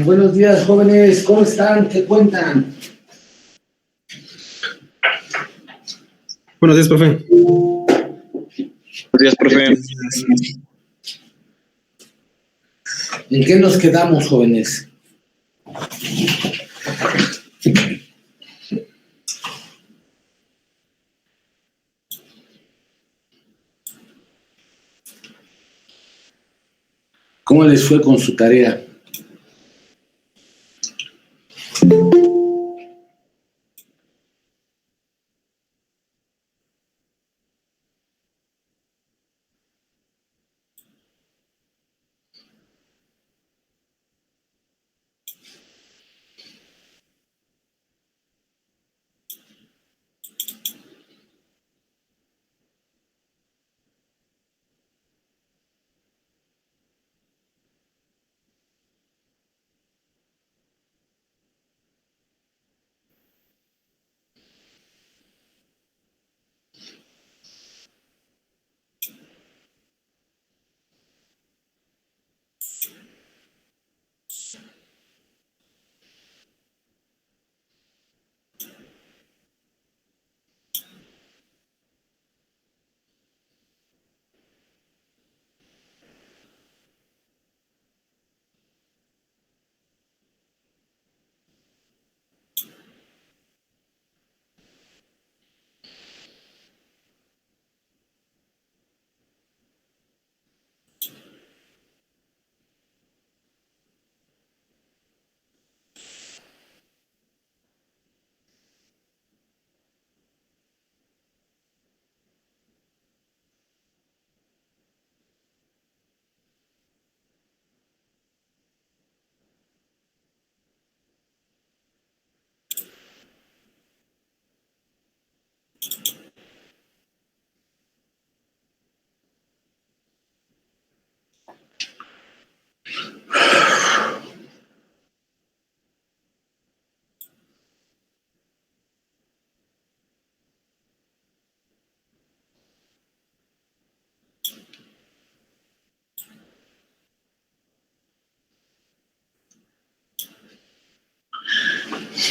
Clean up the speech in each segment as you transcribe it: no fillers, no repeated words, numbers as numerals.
Buenos días, jóvenes, ¿cómo están? ¿Qué cuentan? Buenos días, profe. Buenos días, profe. ¿En qué nos quedamos, jóvenes? ¿Cómo les fue con su tarea?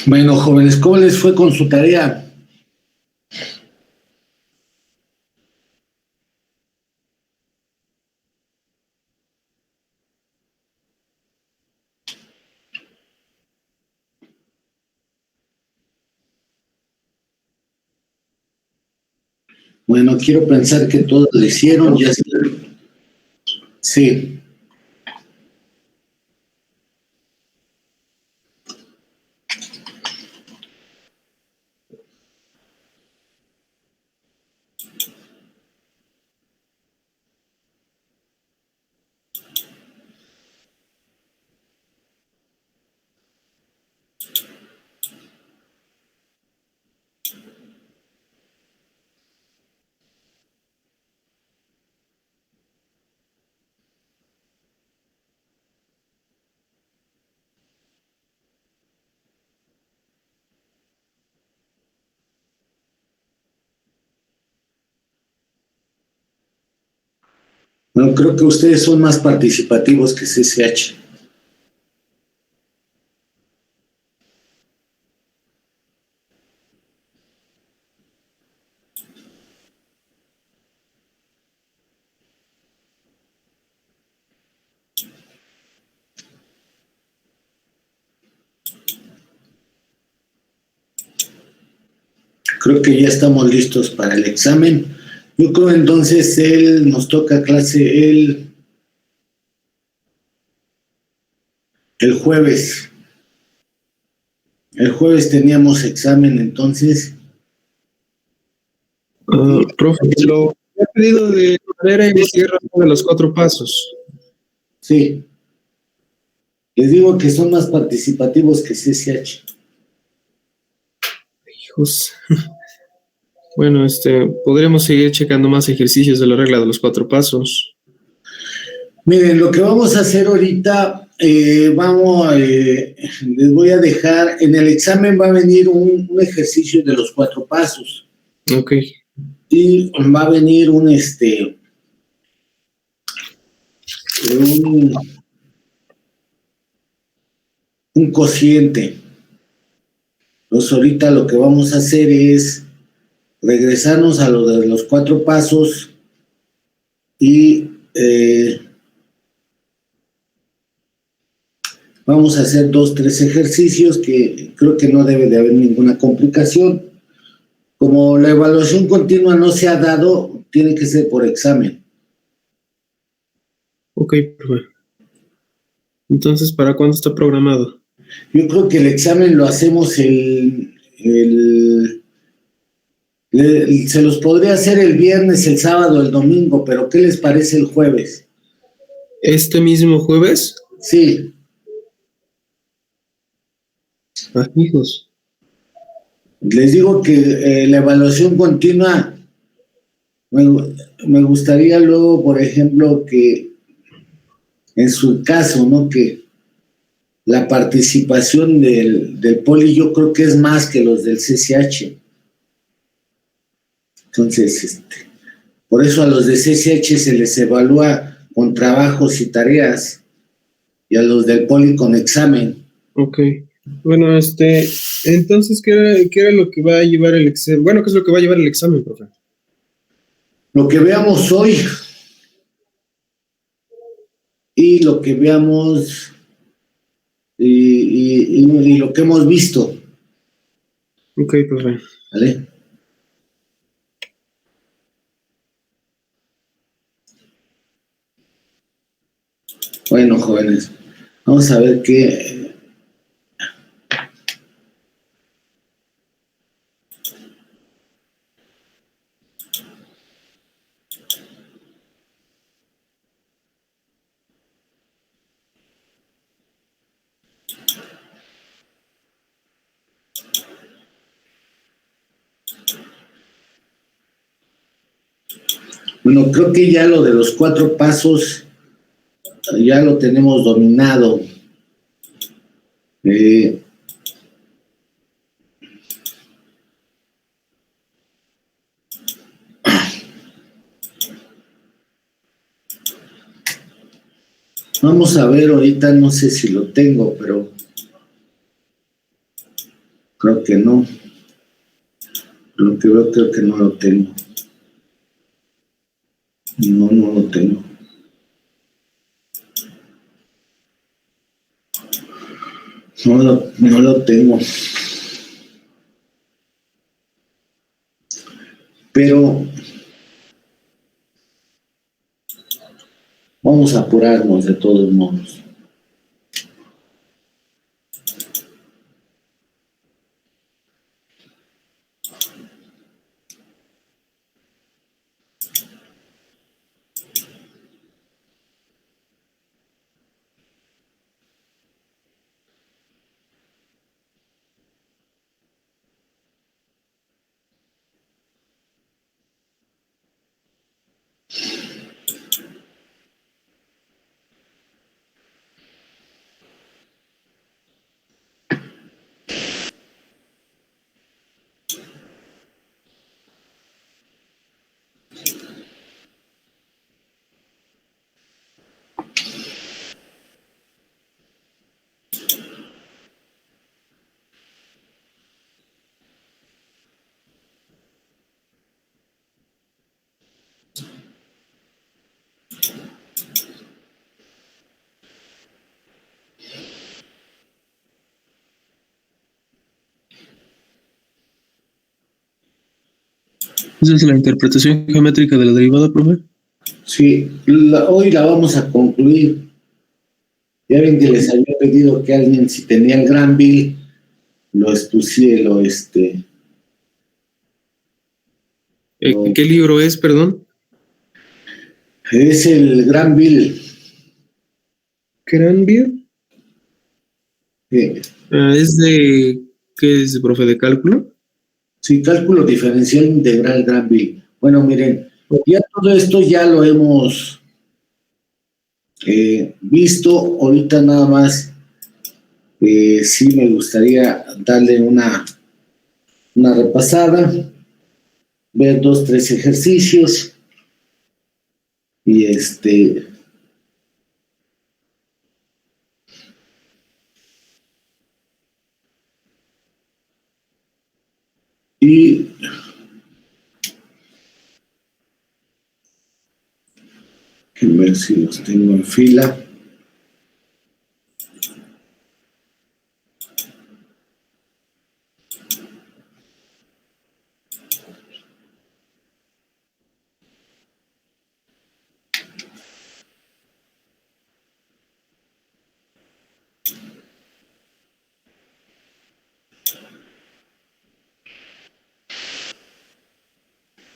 Bueno, jóvenes, ¿cómo les fue con su tarea? Bueno, quiero pensar que todos lo hicieron, ya está. Sí. Bueno, creo que ustedes son más participativos que CCH. Creo que ya estamos listos para el examen. Yo creo entonces nos toca clase el jueves. El jueves teníamos examen, entonces. Profe, lo he pedido de manera investigar de los 4 pasos. Sí. Les digo que son más participativos que CCH. Hijos. Bueno, podremos seguir checando más ejercicios de la regla de los 4 pasos. Miren, lo que vamos a hacer ahorita, les voy a dejar, en el examen va a venir un ejercicio de los 4 pasos. Ok. Y va a venir un un cociente. Entonces ahorita lo que vamos a hacer es regresarnos a lo de los 4 pasos y vamos a hacer 2, 3 ejercicios que creo que no debe de haber ninguna complicación. Como la evaluación continua no se ha dado, tiene que ser por examen. Ok, profe. Entonces, ¿para cuándo está programado? Yo creo que el examen lo hacemos se los podría hacer el viernes, el sábado, el domingo, pero ¿qué les parece el jueves? ¿Este mismo jueves? Sí, Ah, hijos. les digo que la evaluación continua, me gustaría luego, por ejemplo, que en su caso, ¿no? Que la participación del poli yo creo que es más que los del CCH. Entonces, por eso a los de CCH se les evalúa con trabajos y tareas y a los del poli con examen. Ok. Bueno, entonces, ¿qué era lo que va a llevar el examen? Bueno, ¿qué es lo que va a llevar el examen, profe? Lo que veamos hoy y lo que veamos y lo que hemos visto, Ok, profe. ¿vale? Bueno, jóvenes, vamos a ver qué. Bueno, creo que ya lo de los 4 pasos ya lo tenemos dominado. Eh, Vamos a ver ahorita, no sé si lo tengo, pero creo que no. Lo que veo creo que no lo tengo. No, no lo tengo. No lo tengo. Pero vamos a apurarnos de todos modos. ¿Esa es la interpretación geométrica de la derivada, profe? Sí, hoy la vamos a concluir. Ya ven que les había pedido que alguien, si tenía el gran bill, lo expusiera, ¿Qué libro es, perdón? es el gran bill. Cranbir. Eh, Es ¿qué es, profe, de cálculo? sí, cálculo diferencial integral gran bill. Bueno, miren, ya todo esto ya lo hemos visto. Ahorita nada más, sí me gustaría darle una repasada, ver 2, 3 ejercicios y Y que ver si los tengo en fila.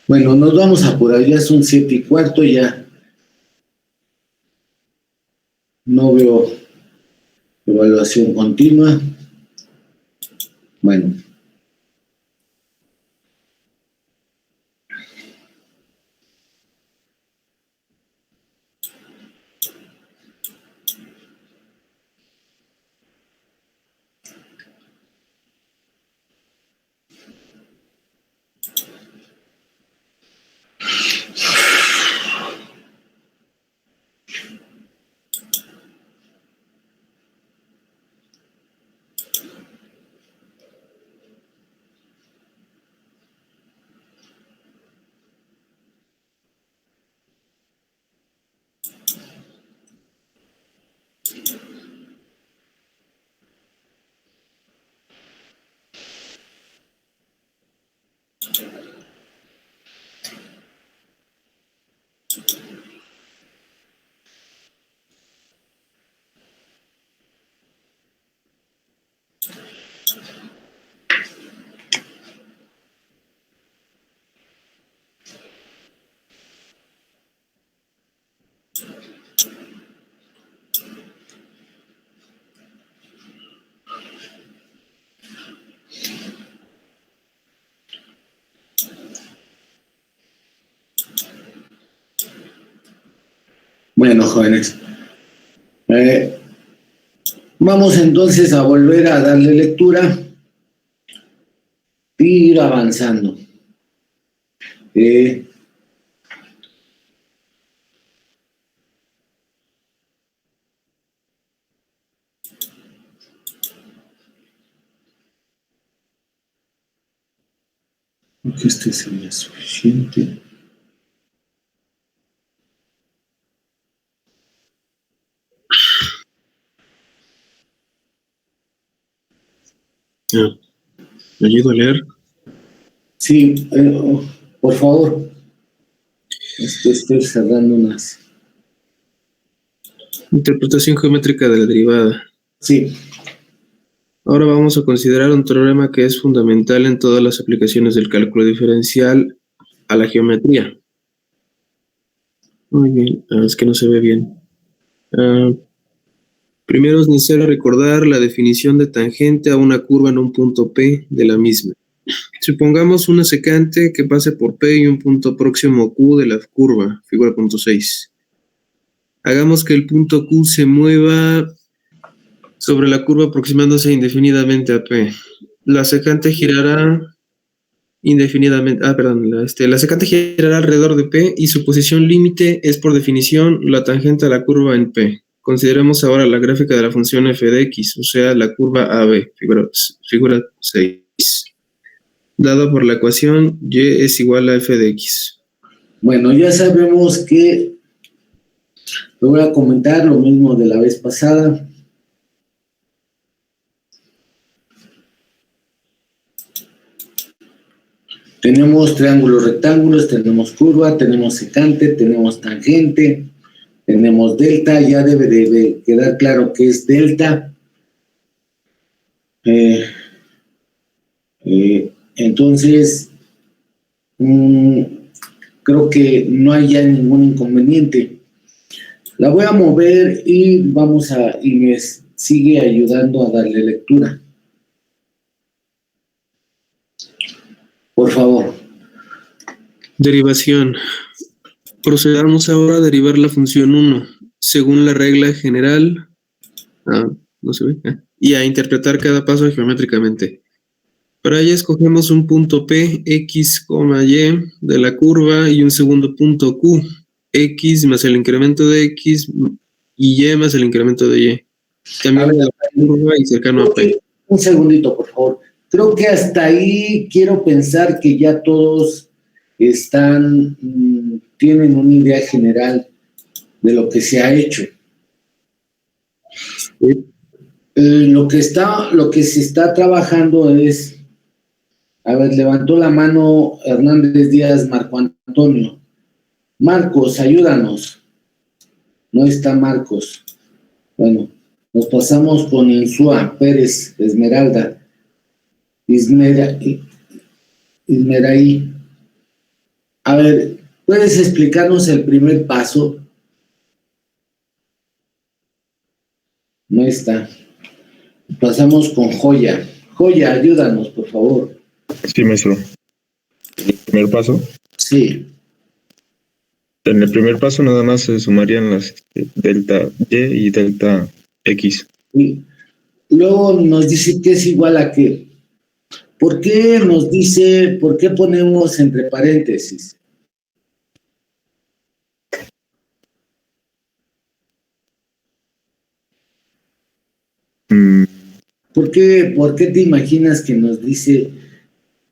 Bueno, nos vamos a apurar, ya son 7:15, ya no veo evaluación continua. Bueno. Bueno, jóvenes, vamos entonces a volver a darle lectura y ir avanzando. Que este sería suficiente. ¿Me ayudo a leer? Sí, por favor. Estoy cerrando unas. Interpretación geométrica de la derivada. Sí. Ahora vamos a considerar un teorema que es fundamental en todas las aplicaciones del cálculo diferencial a la geometría. Muy bien, es que no se ve bien. Primero es necesario recordar la definición de tangente a una curva en un punto P de la misma. Supongamos una secante que pase por P y un punto próximo Q de la curva, figura punto 6. Hagamos que el punto Q se mueva sobre la curva aproximándose indefinidamente a P. La secante girará indefinidamente, la secante girará alrededor de P y su posición límite es por definición la tangente a la curva en P. Consideremos ahora la gráfica de la función f de x, o sea, la curva AB, figura 6. Dada por la ecuación y es igual a f de x. Bueno, ya sabemos que lo voy a comentar lo mismo de la vez pasada. Tenemos triángulos rectángulos, tenemos curva, tenemos secante, tenemos tangente, tenemos delta, ya debe de quedar claro que es delta. Entonces, creo que no hay ya ningún inconveniente. La voy a mover y me sigue ayudando a darle lectura. Por favor. Derivación. Procedamos ahora a derivar la función 1, según la regla general, no se ve, y a interpretar cada paso geométricamente. Para ello escogemos un punto P, X, Y de la curva y un segundo punto Q, X más el incremento de X y Y más el incremento de Y. También de la curva y cercano a P. Un segundito, por favor. Creo que hasta ahí quiero pensar que ya todos tienen una idea general de lo que se ha hecho. Lo que se está trabajando es, a ver, levantó la mano Hernández Díaz Marco Antonio. Marcos, ayúdanos. No está Marcos. Bueno, nos pasamos con Insúa Pérez Esmeralda. Ismeraí. A ver, ¿puedes explicarnos el primer paso? No está. Pasamos con Joya. Joya, ayúdanos, por favor. Sí, maestro. El primer paso. Sí. En el primer paso nada más se sumarían las delta Y y delta X. Y luego nos dice que es igual a qué. ¿Por qué ponemos entre paréntesis? ¿Por qué te imaginas que nos dice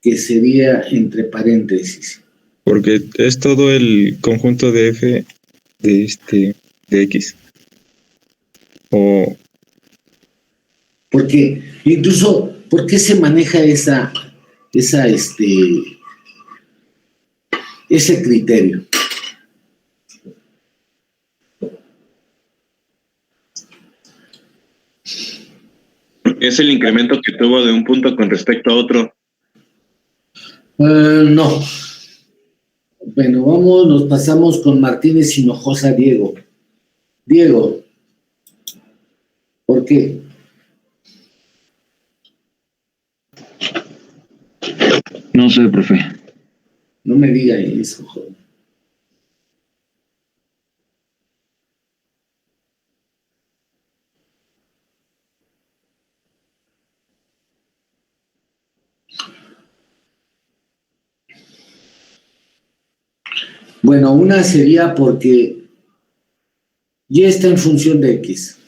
que sería entre paréntesis? Porque es todo el conjunto de F de X. O Porque incluso, ¿por qué se maneja ese criterio? Es el incremento que tuvo de un punto con respecto a otro. No. Bueno, nos pasamos con Martínez Hinojosa Diego. Diego, ¿por qué? No sé, profe. No me diga eso, joder. Bueno, una sería porque Y está en función de X.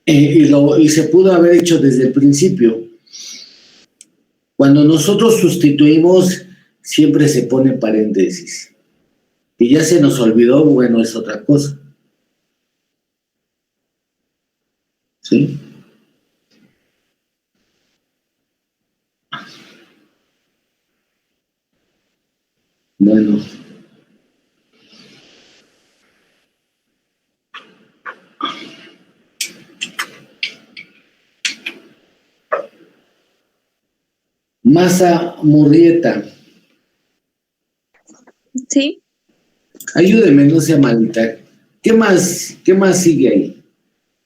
Y se pudo haber hecho desde el principio. Cuando nosotros sustituimos, siempre se pone paréntesis. Y ya se nos olvidó, bueno, es otra cosa. ¿Sí? Bueno. Masa Murrieta. Sí. Ayúdeme, no sea malita. ¿Qué más sigue ahí?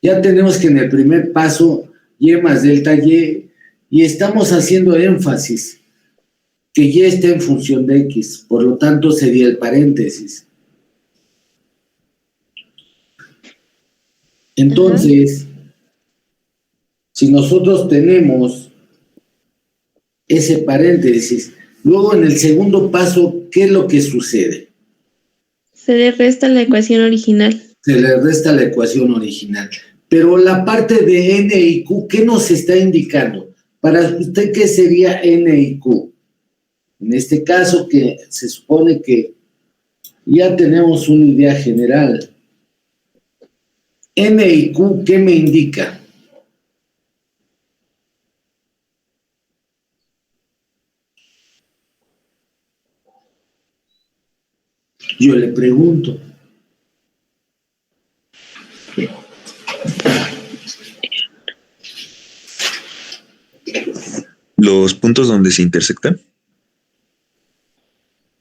Ya tenemos que en el primer paso, Y más delta Y, y estamos haciendo énfasis que Y está en función de X, por lo tanto sería el paréntesis. Entonces, si nosotros tenemos ese paréntesis, luego en el segundo paso, ¿qué es lo que sucede? Se le resta la ecuación original. Se le resta la ecuación original. Pero la parte de N y Q, ¿qué nos está indicando? Para usted, ¿qué sería N y Q? En este caso, que se supone que ya tenemos una idea general. N y Q, ¿qué me indica? Yo le pregunto. ¿Los puntos donde se intersectan?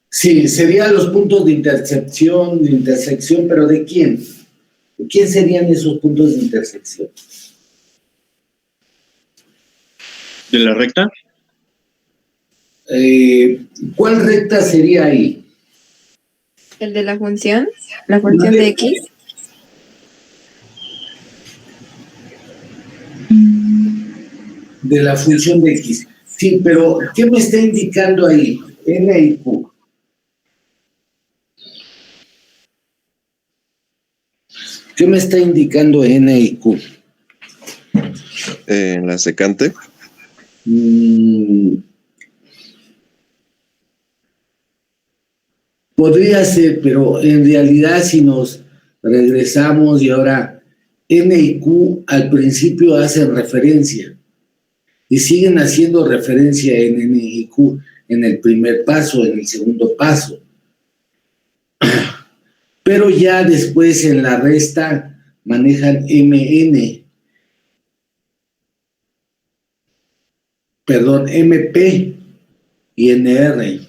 Sí, serían los puntos de intersección, pero ¿de quién? ¿De quién serían esos puntos de intersección? ¿De la recta? ¿Cuál recta sería ahí? ¿El de la función? ¿La función de X? De la función de X. Sí, pero ¿qué me está indicando ahí? N y Q. ¿Qué me está indicando N y Q? En la secante. Mm, podría ser, pero en realidad si nos regresamos y ahora N y Q al principio hacen referencia y siguen haciendo referencia en N y Q en el primer paso, en el segundo paso. Pero ya después en la resta manejan MP y NR.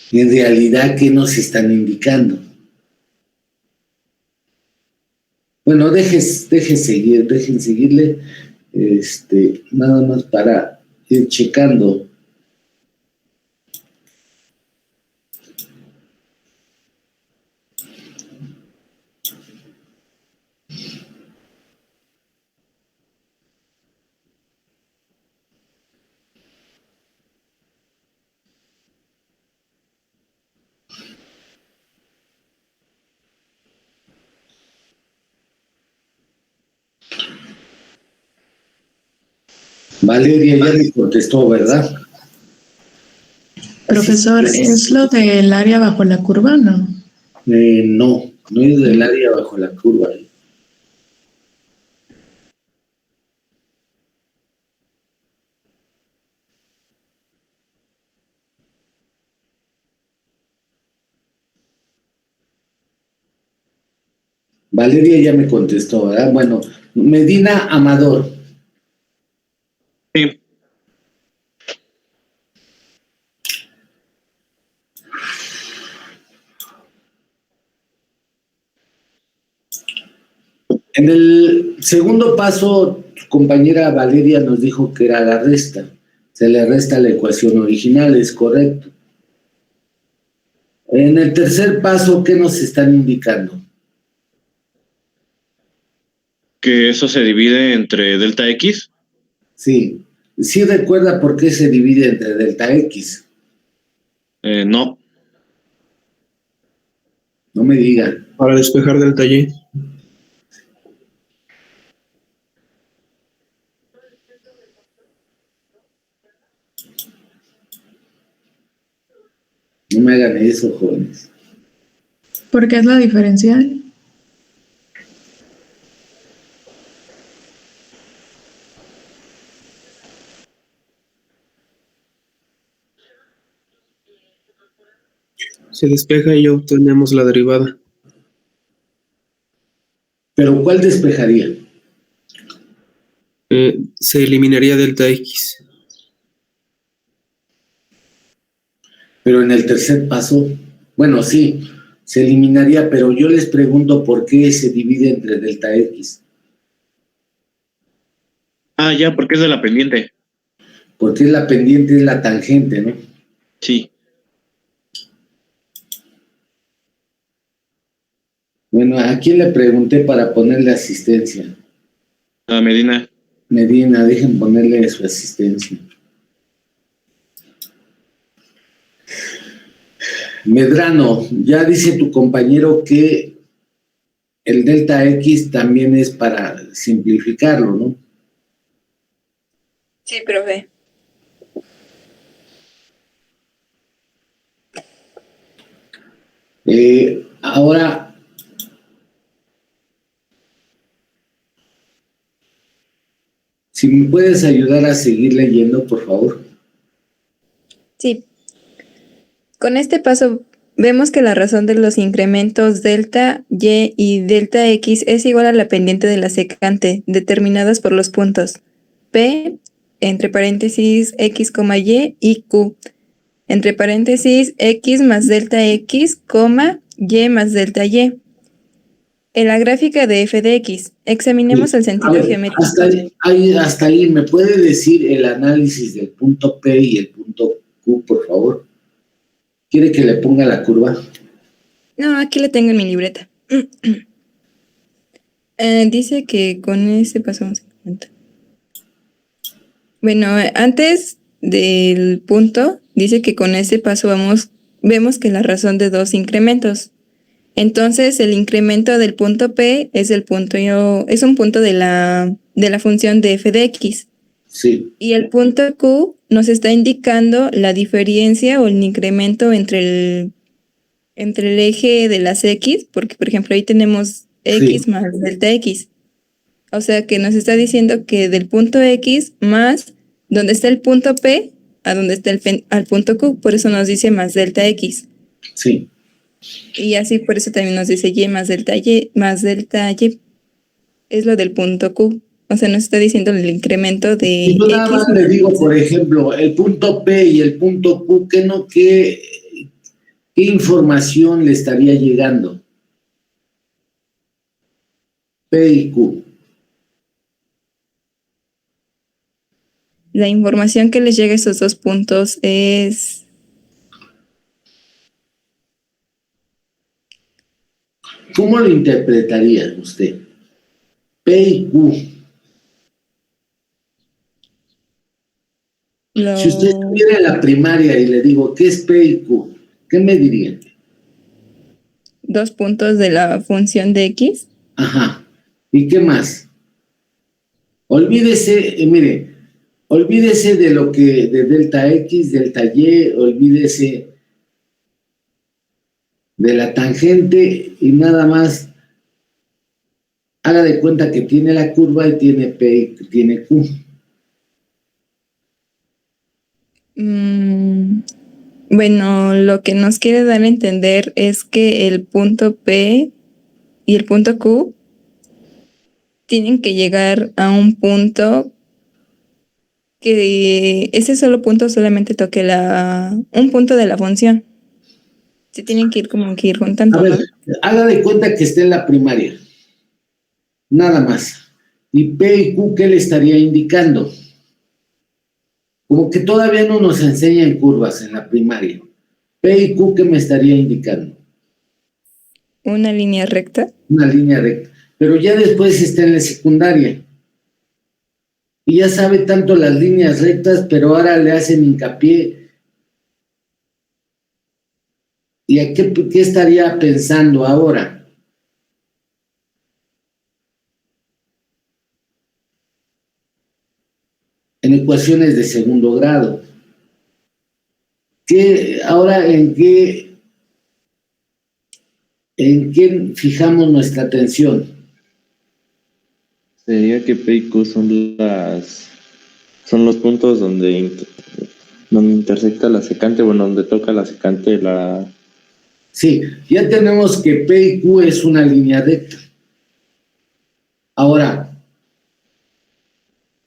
Y en realidad, ¿qué nos están indicando? Bueno, dejen seguirle, nada más para ir checando. Valeria ya me contestó, ¿verdad? Profesor, ¿es lo del área bajo la curva, no? No es del área bajo la curva. Valeria ya me contestó, ¿verdad? Bueno, Medina Amador. Sí. En el segundo paso, tu compañera Valeria nos dijo que era la resta. Se le resta la ecuación original, es correcto. En el tercer paso, ¿qué nos están indicando? Que eso se divide entre delta X. Sí. ¿Sí recuerda por qué se divide entre delta X? No. No me diga. Para despejar delta Y. No me hagan eso, jóvenes. ¿Por qué es la diferencial? Se despeja y obtenemos la derivada. ¿Pero cuál despejaría? Se eliminaría delta X. Pero en el tercer paso, bueno, sí, se eliminaría, pero yo les pregunto por qué se divide entre delta X. Ah, ya, porque es de la pendiente. Porque la pendiente es la tangente, ¿no? Sí. Bueno, ¿a quién le pregunté para ponerle asistencia? A Medina. Medina, dejen ponerle su asistencia. Medrano, ya dice tu compañero que el delta X también es para simplificarlo, ¿no? Sí, profe. Ahora, si me puedes ayudar a seguir leyendo, por favor. Sí. Con este paso vemos que la razón de los incrementos delta Y y delta X es igual a la pendiente de la secante, determinadas por los puntos P, entre paréntesis X, Y Q, entre paréntesis X más delta X, Y más delta Y. En la gráfica de f de x, examinemos el sentido geométrico. Hasta ahí, ¿me puede decir el análisis del punto P y el punto Q, por favor? ¿Quiere que le ponga la curva? No, aquí la tengo en mi libreta. Dice que con ese pasamos. Bueno, antes del punto, dice que con ese paso vemos que la razón de dos incrementos. Entonces, el incremento del punto P es un punto de de la función de f de x. Sí, Y el punto Q nos está indicando la diferencia o el incremento entre el eje de las x, porque por ejemplo ahí tenemos x Sí. más delta x. O sea que nos está diciendo que del punto x más donde está el punto P a donde está al punto Q, por eso nos dice más delta x. sí. Y así por eso también nos dice y más delta y más delta y. Es lo del punto Q. O sea, nos está diciendo el incremento de Y yo nada x. más le digo, por ejemplo, el punto P y el punto Q, ¿qué información le estaría llegando? P y Q. La información que les llega a esos dos puntos es ¿Cómo lo interpretaría usted? P y Q. Si usted estuviera en la primaria y le digo, ¿qué es P y Q? ¿Qué me diría? dos puntos de la función de x. Ajá. ¿Y qué más? Olvídese, mire, olvídese de lo que, de delta X, delta Y, olvídese de la tangente y nada más haga de cuenta que tiene la curva y tiene P y tiene Q. Bueno, lo que nos quiere dar a entender es que el punto P y el punto Q tienen que llegar a un punto que ese solo punto solamente toque un punto de la función. Se tienen que ir como que ir juntando, A ver, ¿no? haga de cuenta que esté en la primaria. Nada más. ¿Y P y Q qué le estaría indicando? Como que todavía no nos enseñan curvas en la primaria. P y Q, ¿qué me estaría indicando? Una línea recta. Una línea recta. Pero ya después está en la secundaria. Y ya sabe tanto las líneas rectas, pero ahora le hacen hincapié. ¿Y a qué estaría pensando ahora? En ecuaciones de segundo grado. Ahora, ¿en qué fijamos nuestra atención? Sería que P y Q son los puntos donde intersecta la secante, bueno, donde toca la secante la... Sí, ya tenemos que P y Q es una línea recta. Ahora,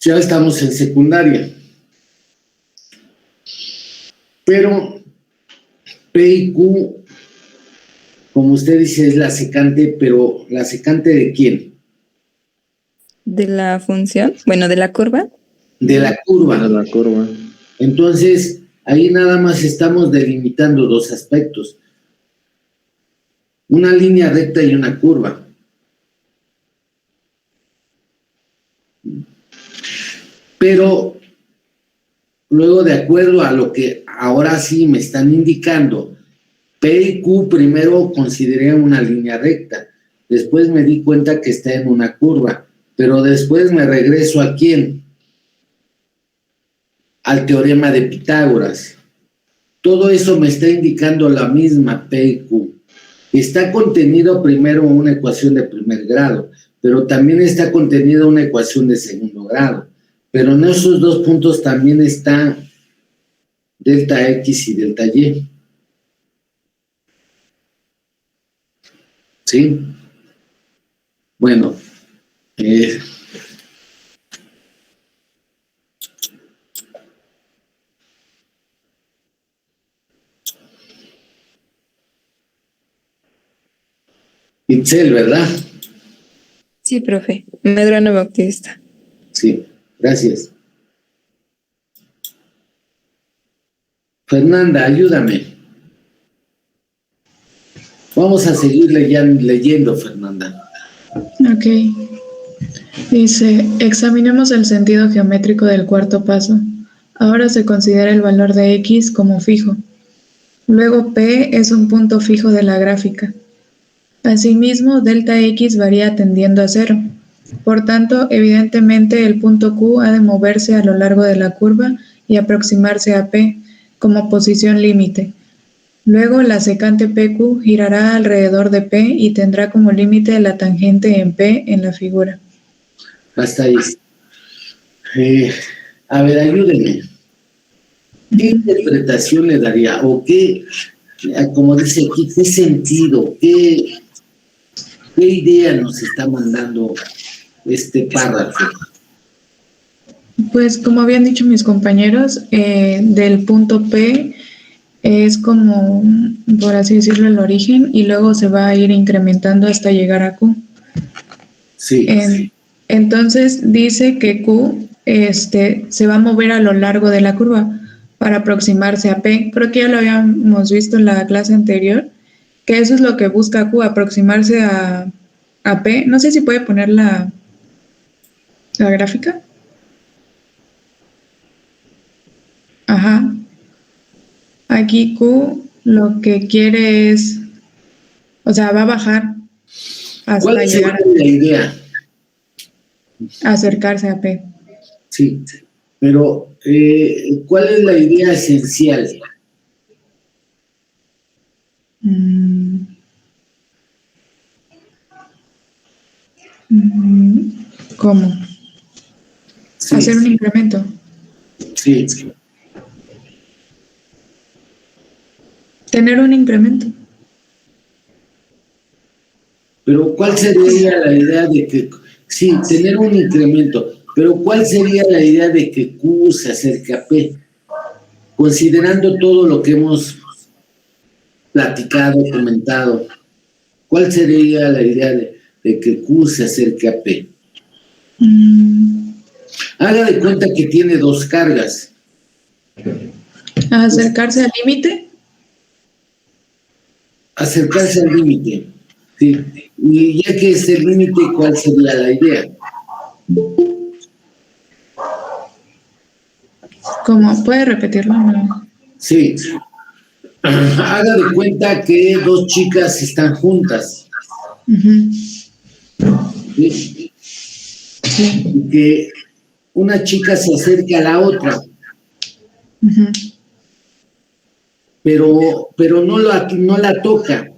ya estamos en secundaria. Pero P y Q, como usted dice, es la secante, pero ¿la secante de quién? De la función, bueno, de la curva. De la curva. De la curva. Entonces, ahí nada más estamos delimitando dos aspectos. Una línea recta y una curva. Pero luego, de acuerdo a lo que ahora sí me están indicando, P y Q primero consideré una línea recta, después me di cuenta que está en una curva, pero después me regreso ¿a quién? Al teorema de Pitágoras. Todo eso me está indicando la misma P y Q. Está contenido primero una ecuación de primer grado, pero también está contenida una ecuación de segundo grado. Pero en esos dos puntos también está delta X y delta Y. ¿Sí? Bueno, Itzel, ¿verdad? Sí, profe. Medrano Bautista. Sí, gracias. Fernanda, ayúdame. Vamos a seguir leyendo, Fernanda. Ok. Dice, examinemos el sentido geométrico del cuarto paso. Ahora se considera el valor de x como fijo. Luego P es un punto fijo de la gráfica. Asimismo, delta x varía tendiendo a cero. Por tanto, evidentemente el punto Q ha de moverse a lo largo de la curva y aproximarse a P como posición límite. Luego la secante PQ girará alrededor de P y tendrá como límite la tangente en P en la figura. Hasta ahí. A ver, ayúdenme. ¿Qué interpretación le daría? ¿O qué, como dice aquí, qué sentido, qué idea nos está mandando este párrafo? Pues como habían dicho mis compañeros, del punto P es como, por así decirlo, el origen y luego se va a ir incrementando hasta llegar a Q. Sí. Entonces dice que Q se va a mover a lo largo de la curva para aproximarse a P. Creo que ya lo habíamos visto en la clase anterior, que eso es lo que busca Q, aproximarse a P. No sé si puede poner la gráfica. Ajá. Aquí Q lo que quiere es, o sea, va a bajar hasta ¿Cuál llegar sería la idea? a acercarse a P. Sí, pero ¿cuál es la idea esencial? ¿Cómo? Sí. Hacer un incremento. Sí. Tener un incremento. Pero ¿cuál sería la idea de que, sí, tener un incremento, pero cuál sería la idea de que Q se acerque a P? Considerando todo lo que hemos platicado, comentado, ¿cuál sería la idea de que Q se acerque a P? Haga de cuenta que tiene dos cargas. ¿Acercarse al límite? Acercarse al límite. Sí. Y ya que es el límite, ¿cuál sería la idea? ¿Cómo? ¿Puede repetirlo? No. Sí. Haga de cuenta que dos chicas están juntas. ¿Sí? Y que una chica se acerca a la otra. Pero no la toca.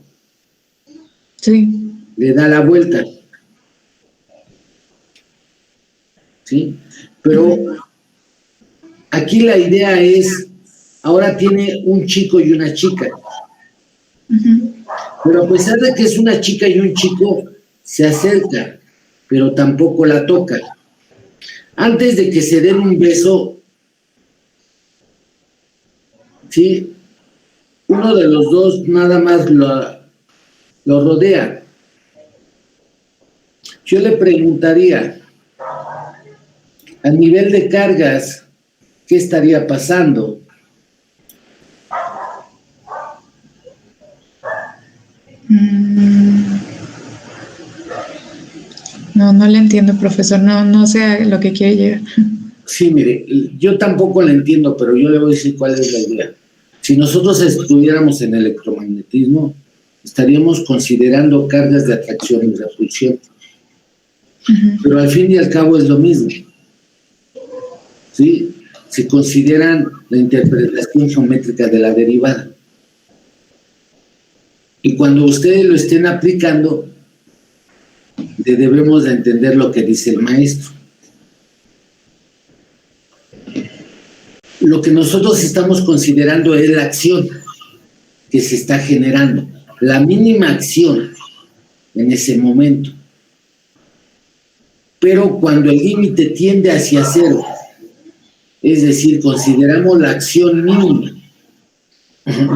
Sí. Le da la vuelta. ¿Sí? Pero aquí la idea es, ahora tiene un chico y una chica. Pero a pesar de que es una chica y un chico, se acerca, pero tampoco la toca. Antes de que se den un beso, ¿sí? Uno de los dos nada más lo rodea. Yo le preguntaría, a nivel de cargas, ¿qué estaría pasando? No le entiendo, profesor. No sé a lo que quiere llegar. Sí, mire, yo tampoco la entiendo, pero yo le voy a decir cuál es la idea. Si nosotros estudiáramos en electromagnetismo, estaríamos considerando cargas de atracción y repulsión. Pero al fin y al cabo es lo mismo. ¿Sí? Se consideran la interpretación geométrica de la derivada. Y cuando ustedes lo estén aplicando, debemos de entender lo que dice el maestro. Lo que nosotros estamos considerando es la acción que se está generando, la mínima acción en ese momento. Pero cuando el límite tiende hacia cero, es decir, consideramos la acción mínima,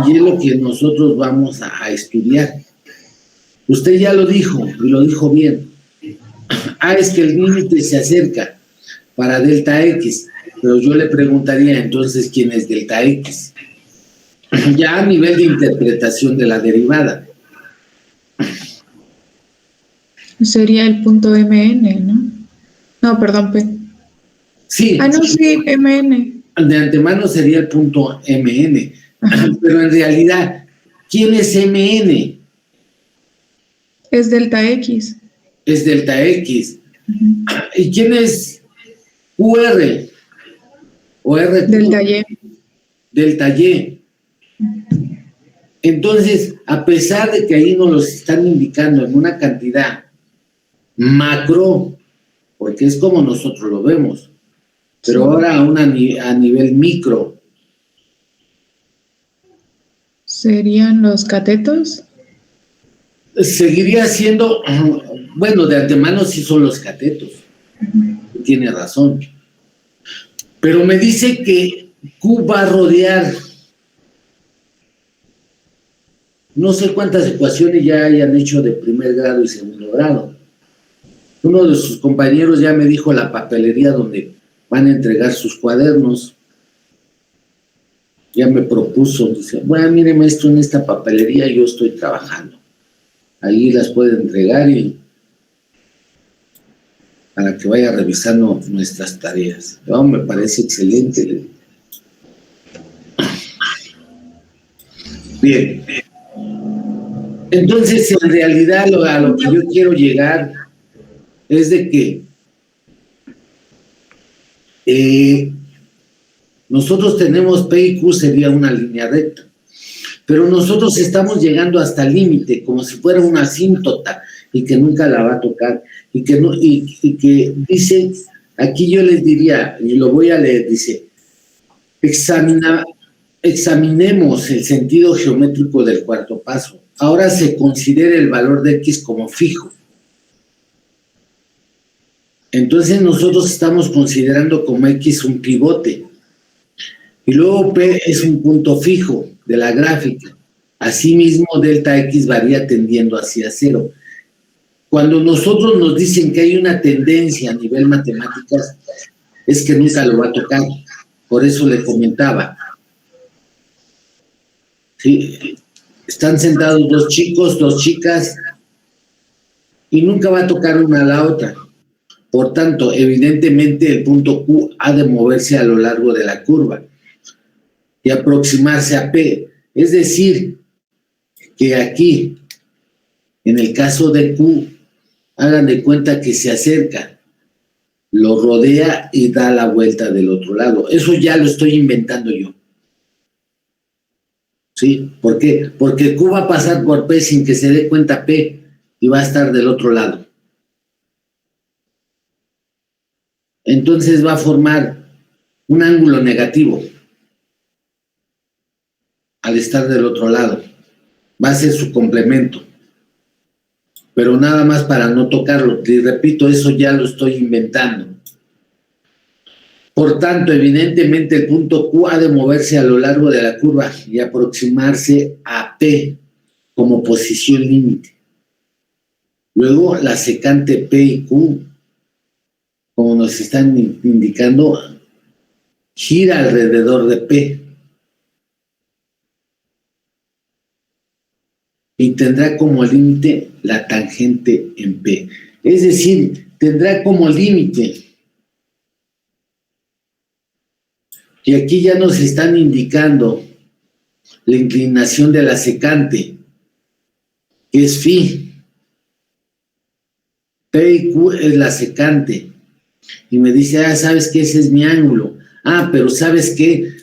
y es lo que nosotros vamos a estudiar. Usted ya lo dijo, y lo dijo bien. Es que el límite se acerca para delta X, pero yo le preguntaría entonces quién es delta X. Ya a nivel de interpretación de la derivada. Sería el punto MN, ¿no? No, perdón, P. Sí. No, sí, MN. De antemano sería el punto MN. Ajá. Pero en realidad, ¿quién es MN? Es delta X. Es delta X. ¿Y quién es QR o RQ? Delta Y. Delta Y. Entonces, a pesar de que ahí nos los están indicando en una cantidad macro, porque es como nosotros lo vemos, pero ahora a nivel micro. ¿Serían los catetos? Seguiría siendo, bueno, de antemano sí son los catetos, tiene razón, pero me dice que Q va a rodear, no sé cuántas ecuaciones ya hayan hecho de primer grado y segundo grado. Uno de sus compañeros ya me dijo la papelería donde van a entregar sus cuadernos. Ya me propuso, dice, bueno, mire maestro, en esta papelería yo estoy trabajando. Ahí las puede entregar y para que vaya revisando nuestras tareas. No, me parece excelente. Bien. Entonces, en realidad, a lo que yo quiero llegar es de que nosotros tenemos P y Q, sería una línea recta, pero nosotros estamos llegando hasta el límite, como si fuera una asíntota, y que nunca la va a tocar, y que dice, aquí yo les diría, y lo voy a leer, dice, examinemos el sentido geométrico del cuarto paso. Ahora se considera el valor de X como fijo. Entonces nosotros estamos considerando como X un pivote. Y luego P es un punto fijo de la gráfica. Asimismo, delta X varía tendiendo hacia cero. Cuando nosotros nos dicen que hay una tendencia a nivel matemáticas, es que nunca lo va a tocar. Por eso le comentaba. ¿Sí? Están sentados dos chicos, dos chicas, y nunca va a tocar una a la otra. Por tanto, evidentemente el punto Q ha de moverse a lo largo de la curva y aproximarse a P. Es decir, que aquí, en el caso de Q, hagan de cuenta que se acerca, lo rodea y da la vuelta del otro lado. Eso ya lo estoy inventando yo. ¿Sí? ¿Por qué? Porque Q va a pasar por P sin que se dé cuenta P y va a estar del otro lado. Entonces va a formar un ángulo negativo al estar del otro lado. Va a ser su complemento. Pero nada más para no tocarlo. Y repito, eso ya lo estoy inventando. Por tanto, evidentemente el punto Q ha de moverse a lo largo de la curva y aproximarse a P como posición límite. Luego, la secante P y Q, como nos están indicando, gira alrededor de P y tendrá como límite la tangente en P. Es decir, tendrá como límite. Y aquí ya nos están indicando la inclinación de la secante, que es phi. P y Q es la secante. Y me dice, ¿sabes qué? Ese es mi ángulo. Pero ¿sabes qué?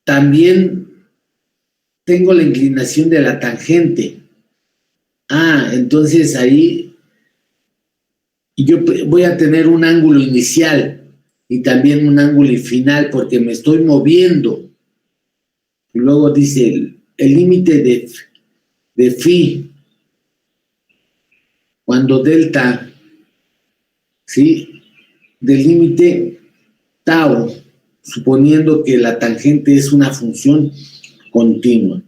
También tengo la inclinación de la tangente. Entonces ahí yo voy a tener un ángulo inicial y también un ángulo final porque me estoy moviendo. Y luego dice el límite de phi cuando delta, ¿sí? Del límite tau, suponiendo que la tangente es una función continua.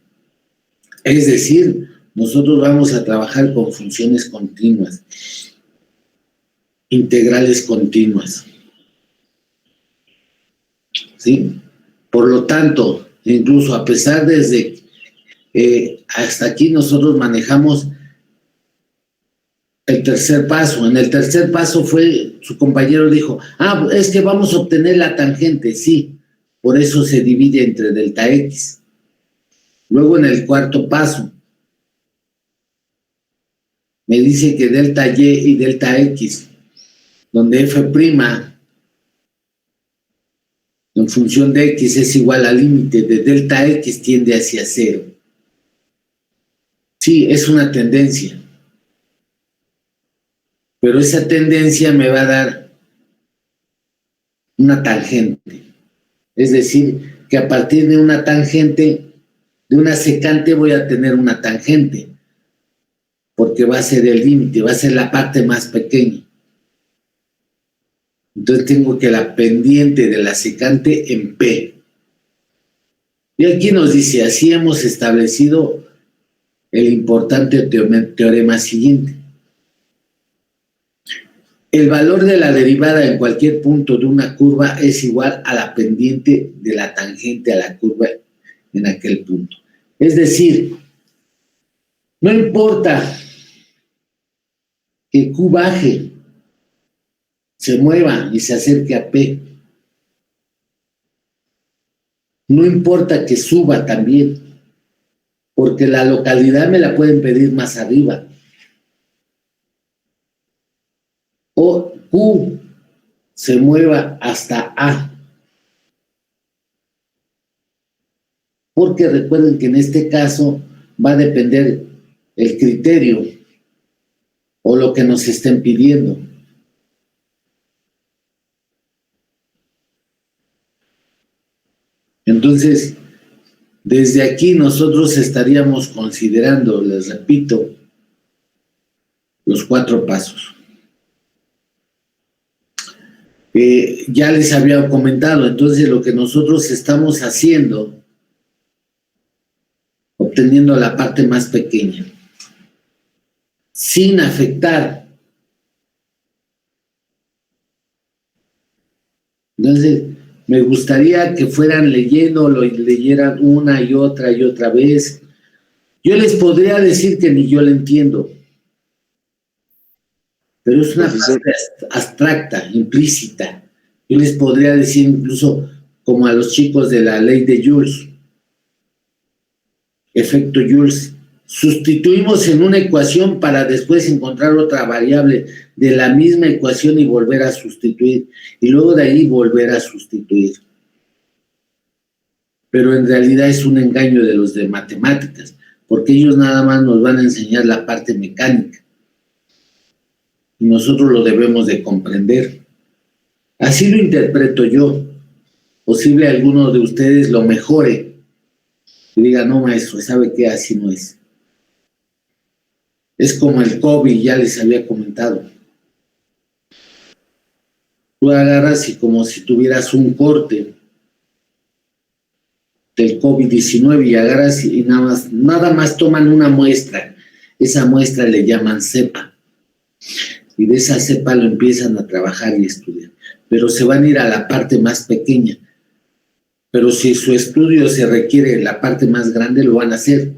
Es decir, nosotros vamos a trabajar con funciones continuas, integrales continuas. ¿Sí? Por lo tanto, incluso a pesar desde hasta aquí nosotros manejamos el tercer paso. En el tercer paso su compañero dijo, es que vamos a obtener la tangente, sí, por eso se divide entre delta X. Luego en el cuarto paso, me dice que delta Y y delta X donde f' en función de x es igual al límite de delta x tiende hacia 0. Sí, es una tendencia. Pero esa tendencia me va a dar una tangente. Es decir, que a partir de una tangente, de una secante voy a tener una tangente, porque va a ser el límite, va a ser la parte más pequeña. Entonces tengo que la pendiente de la secante en P. Y aquí nos dice, así hemos establecido el importante teorema siguiente. El valor de la derivada en cualquier punto de una curva es igual a la pendiente de la tangente a la curva en aquel punto. Es decir, no importa que Q baje, se mueva y se acerque a P. No importa que suba también, porque la localidad me la pueden pedir más arriba. O Q se mueva hasta A. Porque recuerden que en este caso va a depender el criterio o lo que nos estén pidiendo. Entonces, desde aquí nosotros estaríamos considerando, les repito, los 4 pasos. Ya les había comentado, entonces lo que nosotros estamos haciendo, obteniendo la parte más pequeña, sin afectar. Entonces, me gustaría que fueran leyendo, lo leyeran una y otra vez. Yo les podría decir que ni yo lo entiendo, pero es una parte abstracta, implícita. Yo les podría decir incluso como a los chicos de la ley de Joule, efecto Joule, sustituimos en una ecuación para después encontrar otra variable de la misma ecuación y volver a sustituir, y luego de ahí volver a sustituir. Pero en realidad es un engaño de los de matemáticas, porque ellos nada más nos van a enseñar la parte mecánica. Y nosotros lo debemos de comprender. Así lo interpreto yo. Posible alguno de ustedes lo mejore y diga, no maestro, ¿sabe qué? Así no es. Es como el COVID, ya les había comentado. Tú agarras y como si tuvieras un corte del COVID-19 y agarras y nada más toman una muestra. Esa muestra le llaman cepa. Y de esa cepa lo empiezan a trabajar y estudiar. Pero se van a ir a la parte más pequeña. Pero si su estudio se requiere la parte más grande, lo van a hacer.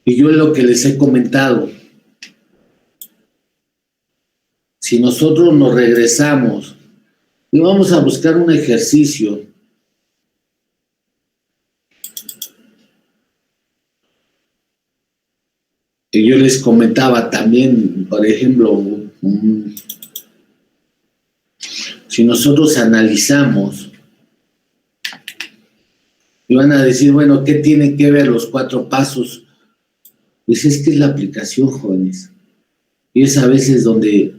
Y yo lo que les he comentado, si nosotros nos regresamos y vamos a buscar un ejercicio que yo les comentaba también, por ejemplo, si nosotros analizamos, y van a decir, bueno, ¿qué tienen que ver los 4 pasos? Pues es que es la aplicación, jóvenes. Y es a veces donde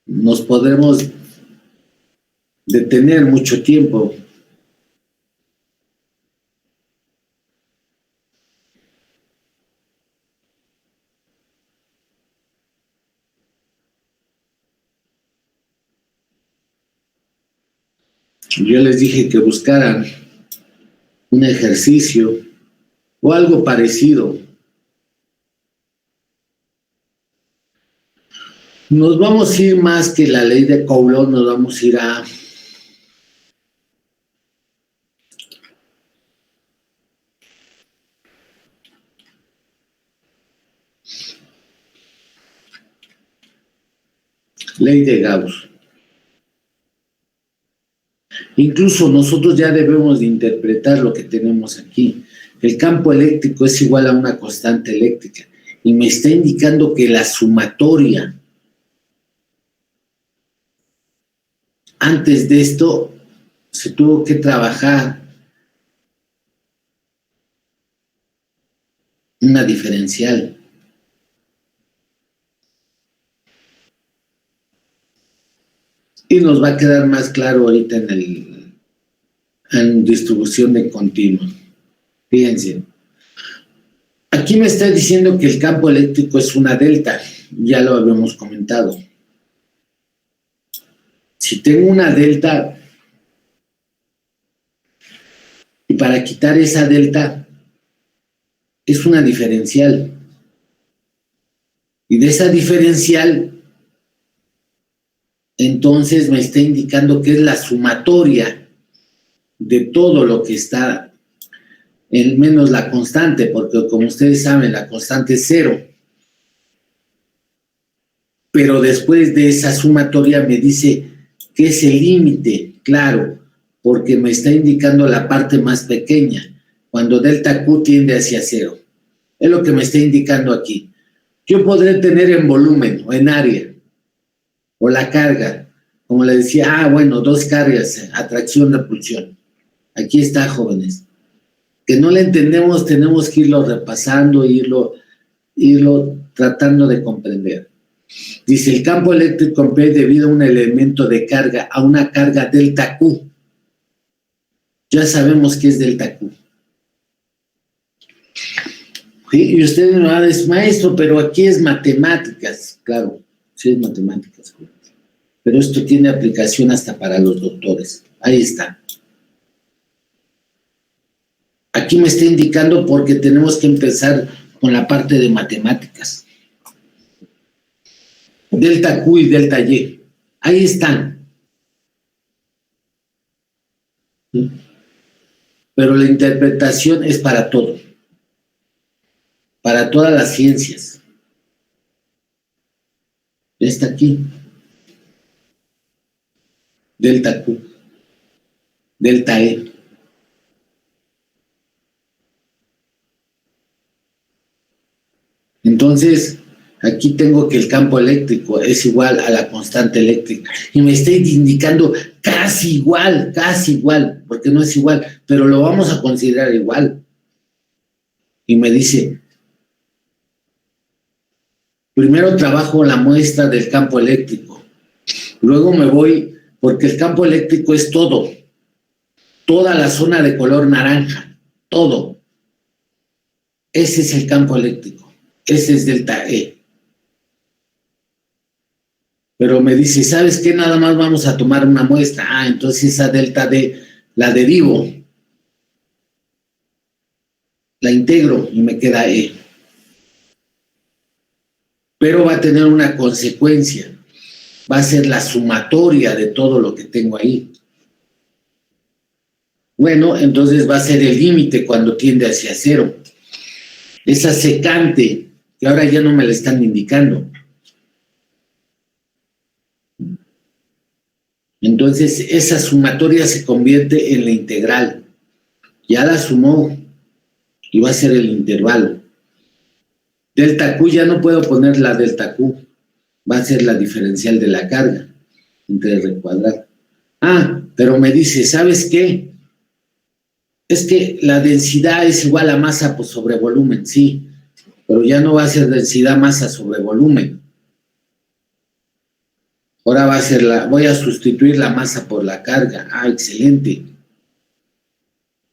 nos podremos detener mucho tiempo. Yo les dije que buscaran un ejercicio o algo parecido. Nos vamos a ir más que la ley de Coulomb, nos vamos a ir a ley de Gauss. Incluso nosotros ya debemos de interpretar lo que tenemos aquí. El campo eléctrico es igual a una constante eléctrica y me está indicando que la sumatoria antes de esto se tuvo que trabajar una diferencial. Y nos va a quedar más claro ahorita en distribución de continuo. Fíjense. Aquí me está diciendo que el campo eléctrico es una delta. Ya lo habíamos comentado. Si tengo una delta, y para quitar esa delta, es una diferencial. Y de esa diferencial, entonces me está indicando que es la sumatoria de todo lo que está, en menos la constante, porque como ustedes saben, la constante es 0. Pero después de esa sumatoria me dice que es el límite, claro, porque me está indicando la parte más pequeña, cuando delta Q tiende hacia 0. Es lo que me está indicando aquí. Yo podré tener en volumen o en área, o la carga, como le decía, bueno, 2 cargas, atracción, repulsión. Aquí está, jóvenes. Que no le entendemos, tenemos que irlo repasando, irlo tratando de comprender. Dice, el campo eléctrico en P debido a un elemento de carga, a una carga delta Q. Ya sabemos qué es delta Q. ¿Sí? Y usted me va a decir, maestro, pero aquí es matemáticas. Claro, sí es matemáticas. Pero esto tiene aplicación hasta para los doctores. Ahí está. Aquí me está indicando porque tenemos que empezar con la parte de matemáticas. Delta Q y delta Y. Ahí están. Pero la interpretación es para todo. Para todas las ciencias. Está aquí. Delta Q. Delta E. Entonces, aquí tengo que el campo eléctrico es igual a la constante eléctrica. Y me está indicando casi igual, porque no es igual, pero lo vamos a considerar igual. Y me dice, primero trabajo la muestra del campo eléctrico. Luego me voy, porque el campo eléctrico es todo. Toda la zona de color naranja, todo. Ese es el campo eléctrico. Ese es delta E. Pero me dice, ¿sabes qué? Nada más vamos a tomar una muestra. Entonces esa delta D la derivo. La integro y me queda E. Pero va a tener una consecuencia. Va a ser la sumatoria de todo lo que tengo ahí. Bueno, entonces va a ser el límite cuando tiende hacia 0. Esa secante, que ahora ya no me la están indicando. Entonces, esa sumatoria se convierte en la integral. Ya la sumó y va a ser el intervalo. Delta Q, ya no puedo poner la delta Q. Va a ser la diferencial de la carga entre R cuadrado. Pero me dice, ¿sabes qué? Es que la densidad es igual a masa por sobre volumen, sí, pero ya no va a ser densidad masa sobre volumen. Ahora va a ser voy a sustituir la masa por la carga. Excelente.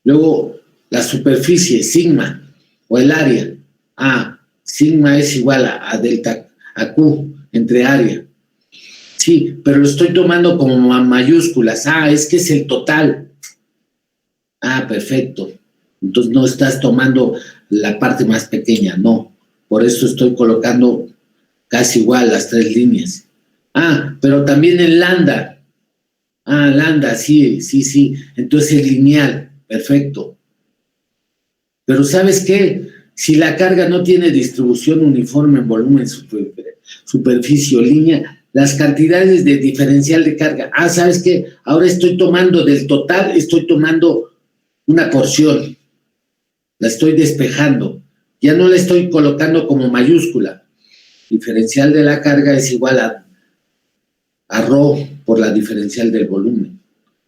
Luego, la superficie, sigma, o el área. Sigma es igual a delta, a Q, entre área. Sí, pero lo estoy tomando como mayúsculas. Es que es el total. Perfecto. Entonces no estás tomando la parte más pequeña, no. Por eso estoy colocando casi igual las 3 líneas. Pero también en lambda. Lambda, sí. Entonces es lineal, perfecto. Pero ¿sabes qué? Si la carga no tiene distribución uniforme en volumen, superficie o línea, las cantidades de diferencial de carga. ¿Sabes qué? Ahora estoy tomando del total, estoy tomando una porción, la estoy despejando. Ya no la estoy colocando como mayúscula. Diferencial de la carga es igual a ρ por la diferencial del volumen.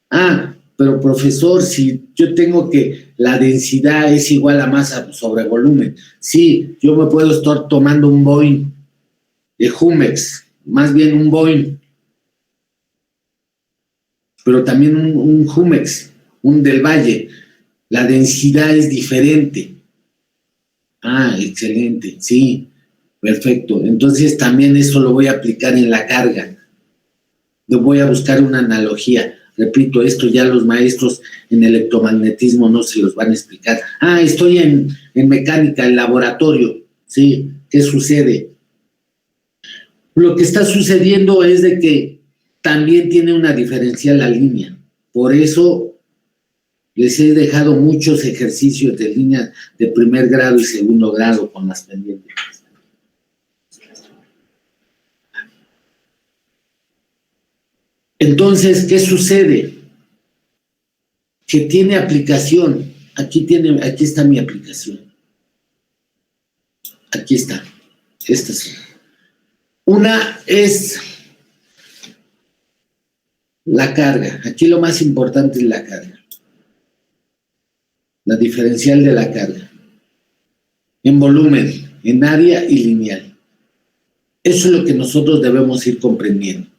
Ah, pero profesor, si yo tengo que la densidad es igual a masa sobre volumen. Sí, yo me puedo estar tomando un Boeing de Jumex, más bien un Boeing, pero también un Jumex, un del Valle. La densidad es diferente. Ah, excelente, sí, perfecto. Entonces también eso lo voy a aplicar en la carga. Yo voy a buscar una analogía. Repito, esto ya los maestros en electromagnetismo no se los van a explicar. Ah, estoy en mecánica, en laboratorio. Sí, ¿qué sucede? Lo que está sucediendo es de que también tiene una diferencial la línea. Por eso les he dejado muchos ejercicios de líneas de primer grado y segundo grado con las pendientes. Entonces, ¿qué sucede? Que tiene aplicación. Aquí está mi aplicación. Aquí está. Esta es. Una es la carga. Aquí lo más importante es la carga. La diferencial de la carga. En volumen, en área y lineal. Eso es lo que nosotros debemos ir comprendiendo.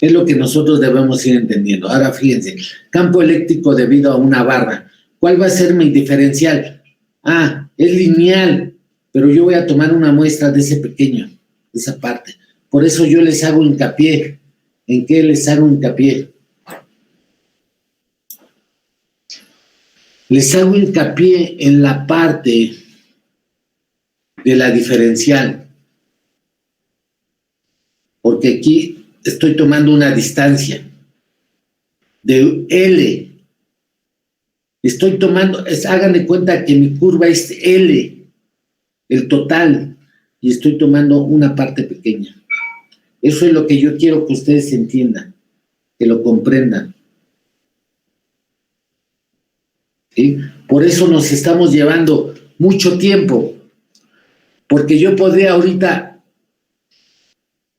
Es lo que nosotros debemos ir entendiendo. Ahora fíjense, campo eléctrico debido a una barra. ¿Cuál va a ser mi diferencial? Ah, es lineal, pero yo voy a tomar una muestra de ese pequeño, de esa parte. Por eso yo les hago hincapié. ¿En qué les hago hincapié? Les hago hincapié en la parte de la diferencial. Porque aquí estoy tomando una distancia de L. Estoy tomando, hagan de cuenta que mi curva es L, el total, y estoy tomando una parte pequeña. Eso es lo que yo quiero que ustedes entiendan, que lo comprendan. ¿Sí? Por eso nos estamos llevando mucho tiempo, porque yo podría ahorita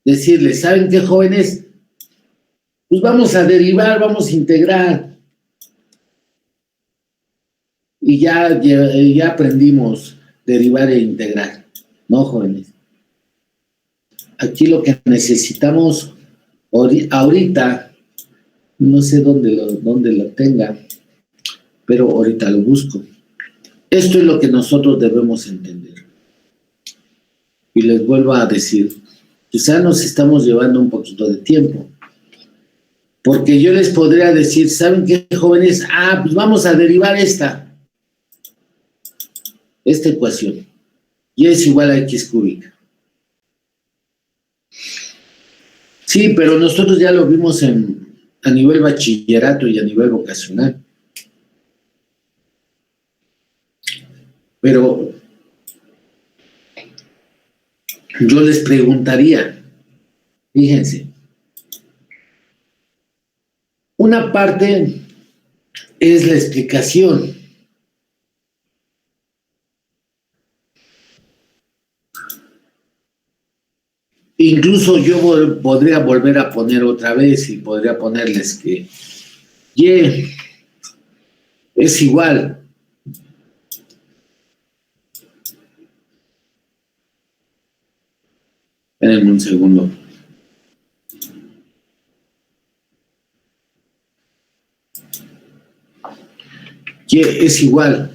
decirles, ¿saben qué, jóvenes? Pues vamos a derivar, vamos a integrar. Y ya aprendimos derivar e integrar. No, jóvenes. Aquí lo que necesitamos ahorita, no sé dónde lo tenga, pero ahorita lo busco. Esto es lo que nosotros debemos entender. Y les vuelvo a decir, quizá nos estamos llevando un poquito de tiempo. Porque yo les podría decir, ¿saben qué, jóvenes? Ah, pues vamos a derivar esta ecuación. Y es igual a x cúbica. Sí, pero nosotros ya lo vimos a nivel bachillerato y a nivel vocacional. Pero yo les preguntaría, fíjense, una parte es la explicación. Incluso yo podría volver a poner otra vez y podría ponerles que Y es igual. Espérenme un segundo. Y es igual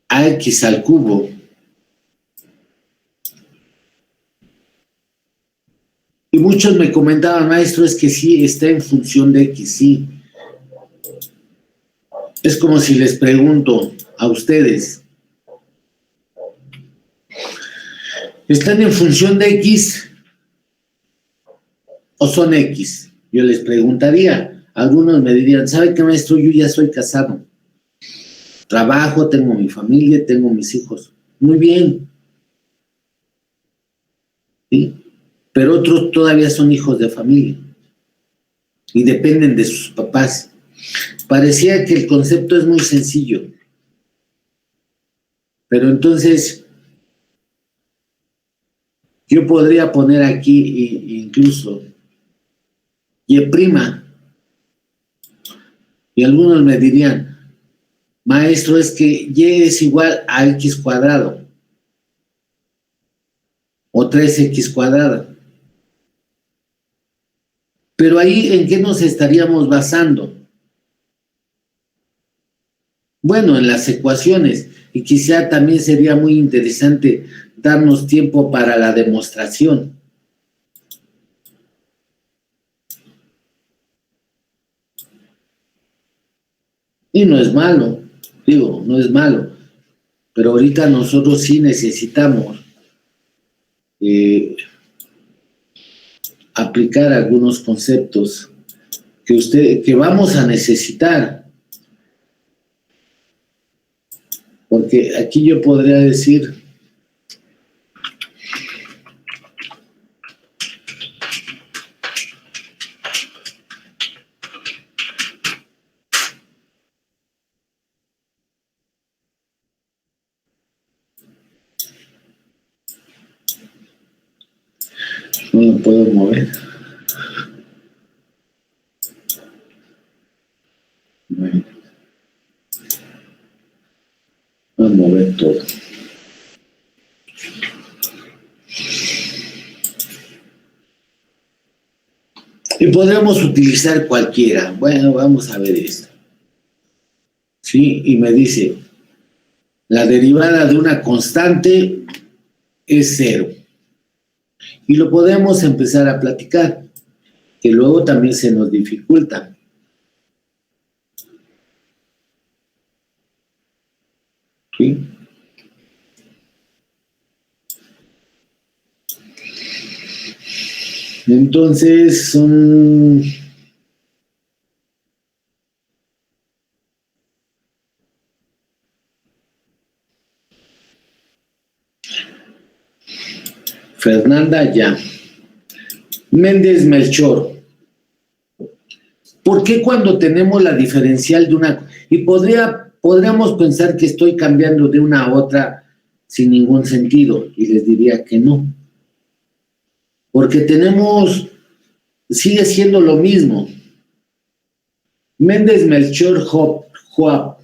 a x al cubo y muchos me comentaban, maestro, es que sí, está en función de x, sí. Es como si les pregunto a ustedes, ¿están en función de x o son x? Yo les preguntaría. Algunos me dirían, ¿sabe qué, maestro? Yo ya soy casado. Trabajo, tengo mi familia, tengo mis hijos. Muy bien. ¿Sí? Pero otros todavía son hijos de familia y dependen de sus papás. parecía que el concepto es muy sencillo. Pero entonces, yo podría poner aquí incluso y prima. Y algunos me dirían, maestro, es que y es igual a x cuadrado o 3x cuadrado. Pero ahí, ¿en qué nos estaríamos basando? Bueno, en las ecuaciones, y quizá también sería muy interesante darnos tiempo para la demostración. Y no es malo, digo, no es malo, pero ahorita nosotros sí necesitamos aplicar algunos conceptos que vamos a necesitar. Porque aquí yo podría decir, no lo puedo mover. Bueno, voy a mover todo. Y podríamos utilizar cualquiera. Bueno, vamos a ver esto. ¿Sí? Y me dice, la derivada de una constante es 0. Y lo podemos empezar a platicar, que luego también se nos dificulta. ¿Sí? Entonces son Fernanda ya. Méndez Melchor. ¿Por qué cuando tenemos la diferencial de una... Y podríamos pensar que estoy cambiando de una a otra sin ningún sentido, y les diría que no. Porque tenemos... Sigue siendo lo mismo. Méndez Melchor Joab.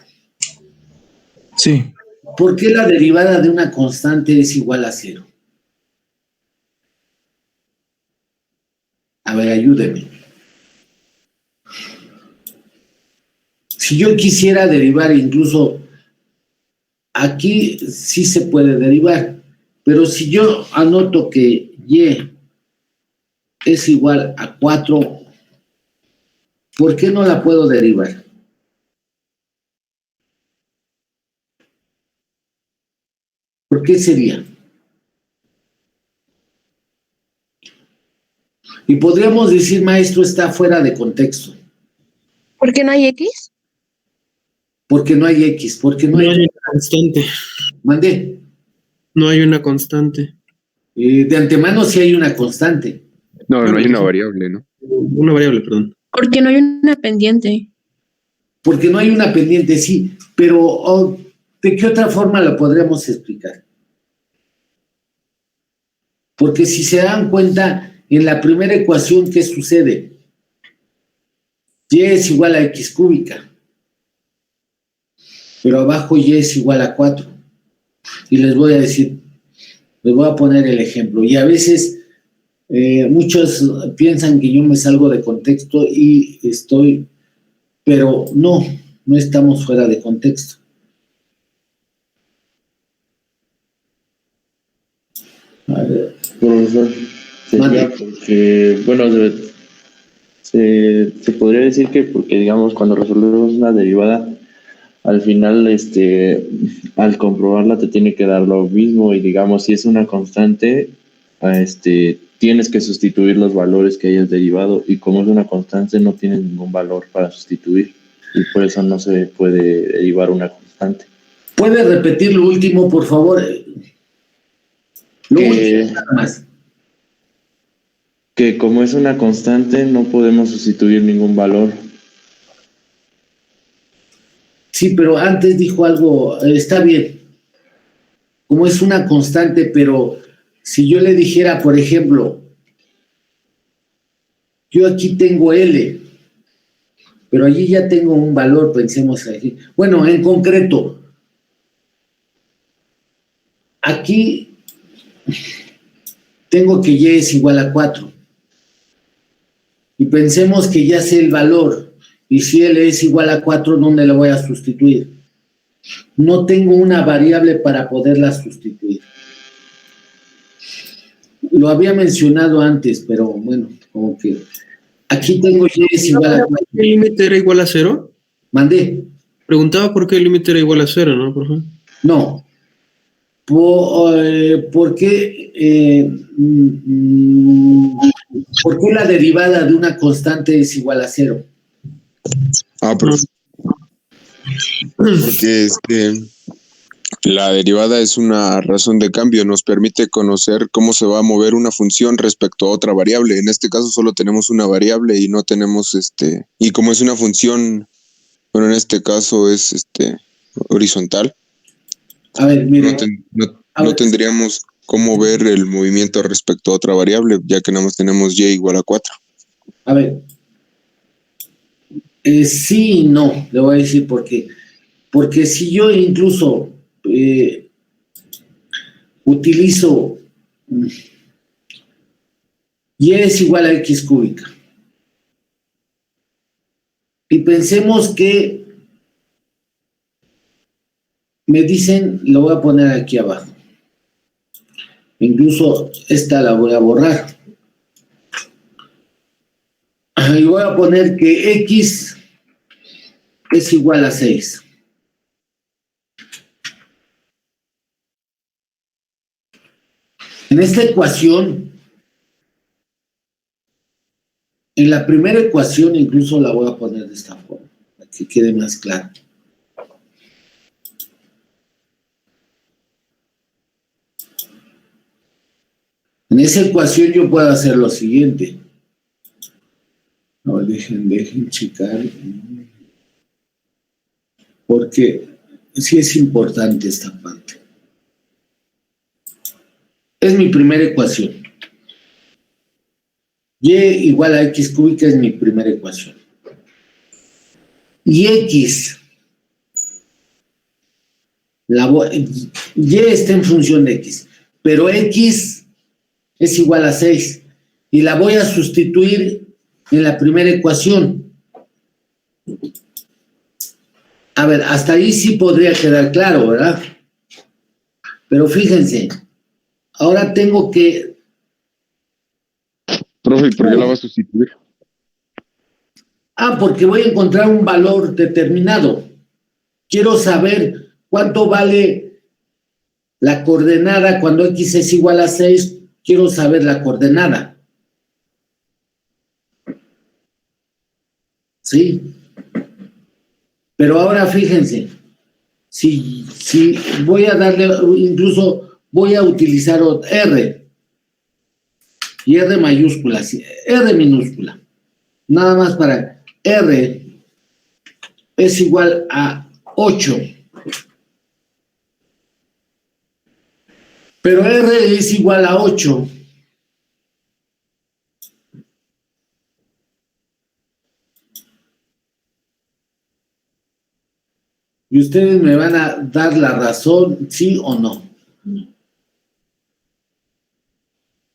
Sí. ¿Por qué la derivada de una constante es igual a 0? A ver, ayúdeme. Si yo quisiera derivar, incluso aquí sí se puede derivar, pero si yo anoto que y es igual a 4, ¿por qué no la puedo derivar? ¿Por qué sería? Y podríamos decir, maestro, está fuera de contexto. ¿Por qué no hay X? Porque no hay X, porque no hay una constante. Mandé. No hay una constante. De antemano sí hay una constante. No, no hay una variable, ¿no? Una variable, perdón. Porque no hay una pendiente. Porque no hay una pendiente, sí, pero ¿de qué otra forma la podríamos explicar? Porque si se dan cuenta, en la primera ecuación, ¿qué sucede? Y es igual a x cúbica. Pero abajo y es igual a 4. Y les voy a decir, les voy a poner el ejemplo. Y a veces muchos piensan que yo me salgo de contexto y pero no estamos fuera de contexto. A ver. Profesor, sería porque, bueno, se podría decir que porque, digamos, cuando resolvemos una derivada, al final, al comprobarla te tiene que dar lo mismo y, digamos, si es una constante, tienes que sustituir los valores que hayas derivado y como es una constante no tienes ningún valor para sustituir y por eso no se puede derivar una constante. ¿Puede repetir lo último, por favor? Lo último, nada más. Que como es una constante no podemos sustituir ningún valor. Sí, pero antes dijo algo, está bien, como es una constante, pero si yo le dijera, por ejemplo, yo aquí tengo L, pero allí ya tengo un valor, pensemos aquí. Bueno, en concreto, aquí tengo que Y es igual a 4. Y pensemos que ya sé el valor. Y si L es igual a 4, ¿dónde la voy a sustituir? No tengo una variable para poderla sustituir. Lo había mencionado antes, pero bueno, como que aquí tengo Y es igual a 4. ¿El límite era igual a 0? Mandé. Preguntaba por qué el límite era igual a 0, ¿no, profe? No. ¿Por qué la derivada de una constante es igual a 0? Profe. Porque la derivada es una razón de cambio, nos permite conocer cómo se va a mover una función respecto a otra variable. En este caso solo tenemos una variable y no tenemos y como es una función, bueno, en este caso es horizontal. A ver, mire. No tendríamos cómo ver el movimiento respecto a otra variable, ya que nada más tenemos Y igual a 4. A ver. Sí y no, le voy a decir por qué. Porque si yo incluso utilizo Y es igual a X cúbica. Y pensemos que me dicen, lo voy a poner aquí abajo. Incluso esta la voy a borrar. Y voy a poner que X es igual a 6. En esta ecuación, en la primera ecuación incluso la voy a poner de esta forma, para que quede más claro. En esa ecuación yo puedo hacer lo siguiente. No, dejen checar. Porque sí es importante esta parte. Es mi primera ecuación. Y igual a X cúbica es mi primera ecuación. Y X, Y está en función de X, pero X es igual a 6 y la voy a sustituir en la primera ecuación. A ver, hasta ahí sí podría quedar claro, ¿verdad? Pero fíjense, ahora tengo que... Profe, ¿por qué la va a sustituir? Porque voy a encontrar un valor determinado. Quiero saber cuánto vale la coordenada cuando X es igual a 6. Quiero saber la coordenada. ¿Sí? Pero ahora fíjense, si voy a darle, incluso voy a utilizar R, y R mayúscula, R minúscula, nada más para R es igual a 8. Pero R es igual a 8. Y ustedes me van a dar la razón, sí o no.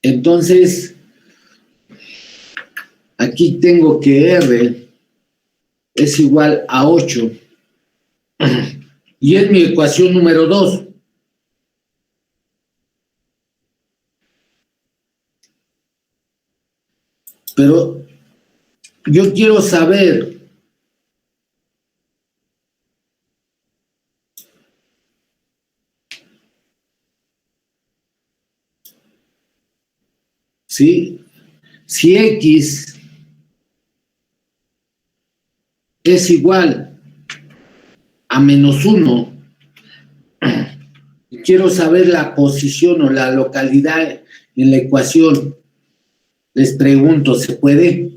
Entonces, aquí tengo que R es igual a 8. Y es mi ecuación número 2. Pero yo quiero saber si X es igual a -1, quiero saber la posición o la localidad en la ecuación. Les pregunto, ¿se puede?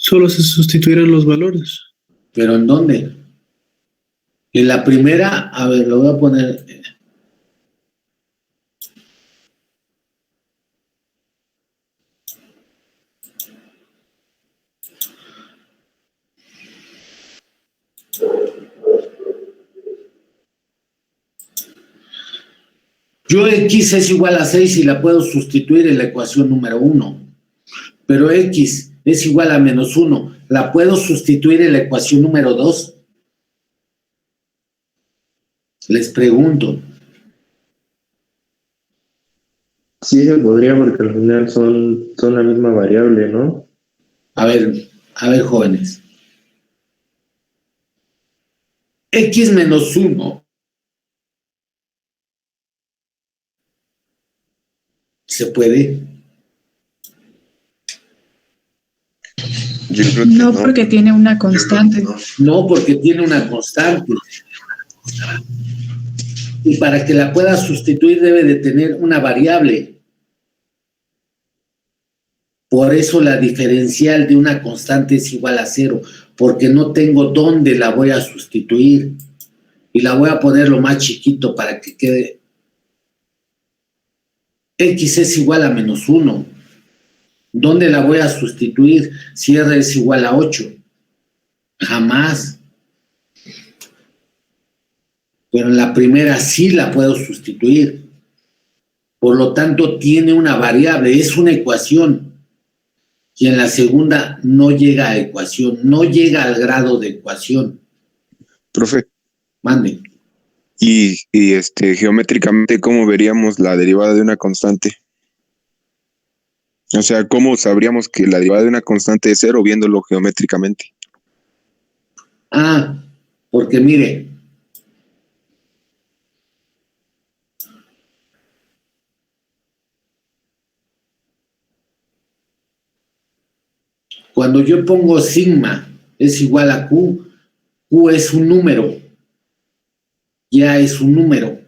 Solo se sustituirán los valores. ¿Pero en dónde? En la primera, a ver, lo voy a poner. Yo X es igual a 6 y la puedo sustituir en la ecuación número 1. Pero X es igual a menos 1. ¿La puedo sustituir en la ecuación número 2? Les pregunto. Sí se podría porque al final son la misma variable, ¿no? A ver, jóvenes. X menos 1 ¿se puede? Yo creo que No, porque tiene una constante. No, porque tiene una constante. Y para que la pueda sustituir debe de tener una variable. Por eso la diferencial de una constante es igual a 0, porque no tengo dónde la voy a sustituir. Y la voy a poner lo más chiquito para que quede. X es igual a menos 1. ¿Dónde la voy a sustituir si R es igual a 8? Jamás. Pero en la primera sí la puedo sustituir. Por lo tanto, tiene una variable, es una ecuación. Y en la segunda no llega a ecuación, no llega al grado de ecuación. Profe. Mande. Y geométricamente, ¿cómo veríamos la derivada de una constante? O sea, ¿cómo sabríamos que la derivada de una constante es 0 viéndolo geométricamente? Ah, porque mire, cuando yo pongo sigma es igual a Q, Q es un número, ya es un número,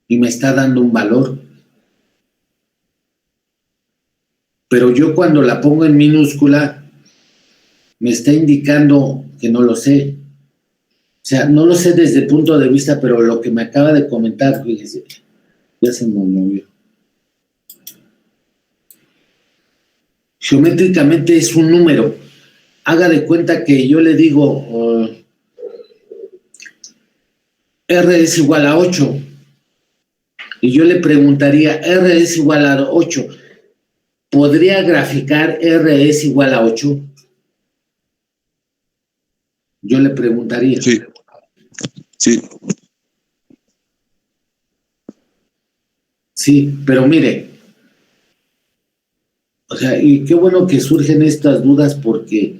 y me está dando un valor. Pero yo cuando la pongo en minúscula, me está indicando que no lo sé. O sea, no lo sé desde el punto de vista, pero lo que me acaba de comentar, fíjese, ya se me movió. Geométricamente es un número. Haga de cuenta que yo le digo, R es igual a 8. Y yo le preguntaría, R es igual a 8. ¿Podría graficar R es igual a 8? Yo le preguntaría. Sí. Sí. Sí, pero mire, o sea, y qué bueno que surgen estas dudas porque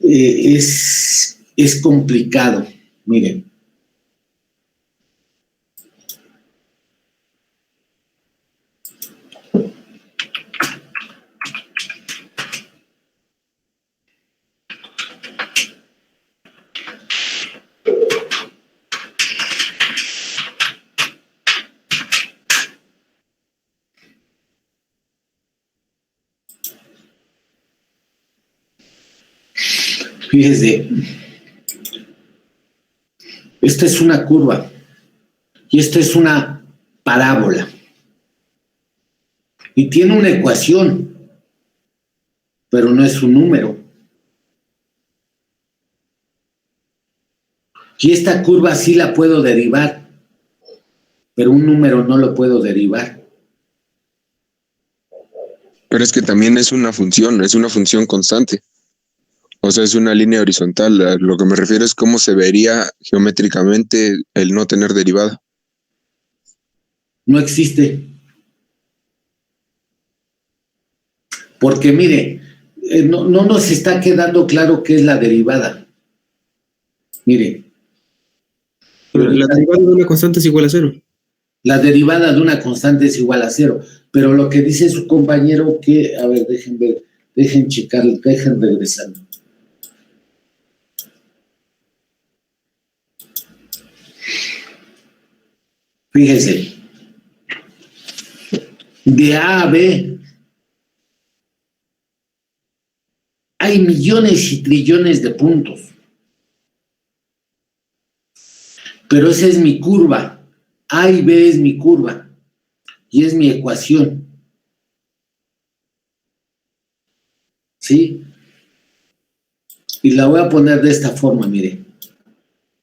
es complicado. Miren. Fíjese, esta es una curva y esta es una parábola y tiene una ecuación, pero no es un número. Y esta curva sí la puedo derivar, pero un número no lo puedo derivar. Pero es que también es una función constante. O sea, es una línea horizontal. A lo que me refiero es cómo se vería geométricamente el no tener derivada. No existe. Porque mire, no nos está quedando claro qué es la derivada. Mire. La derivada de una constante es igual a 0. La derivada de una constante es igual a 0. Pero lo que dice su compañero que, a ver, dejen ver, dejen checar, dejen regresar. Fíjese. De A a B hay millones y trillones de puntos. Pero esa es mi curva. A y B es mi curva. Y es mi ecuación. ¿Sí? Y la voy a poner de esta forma, mire.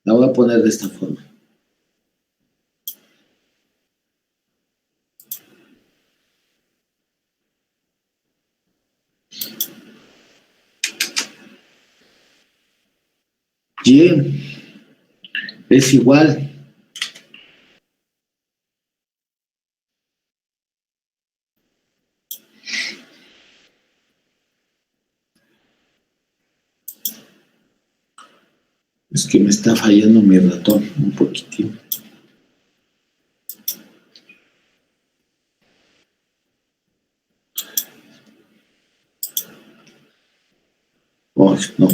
La voy a poner de esta forma. Y es igual. Es que me está fallando mi ratón un poquitín. Oh, no.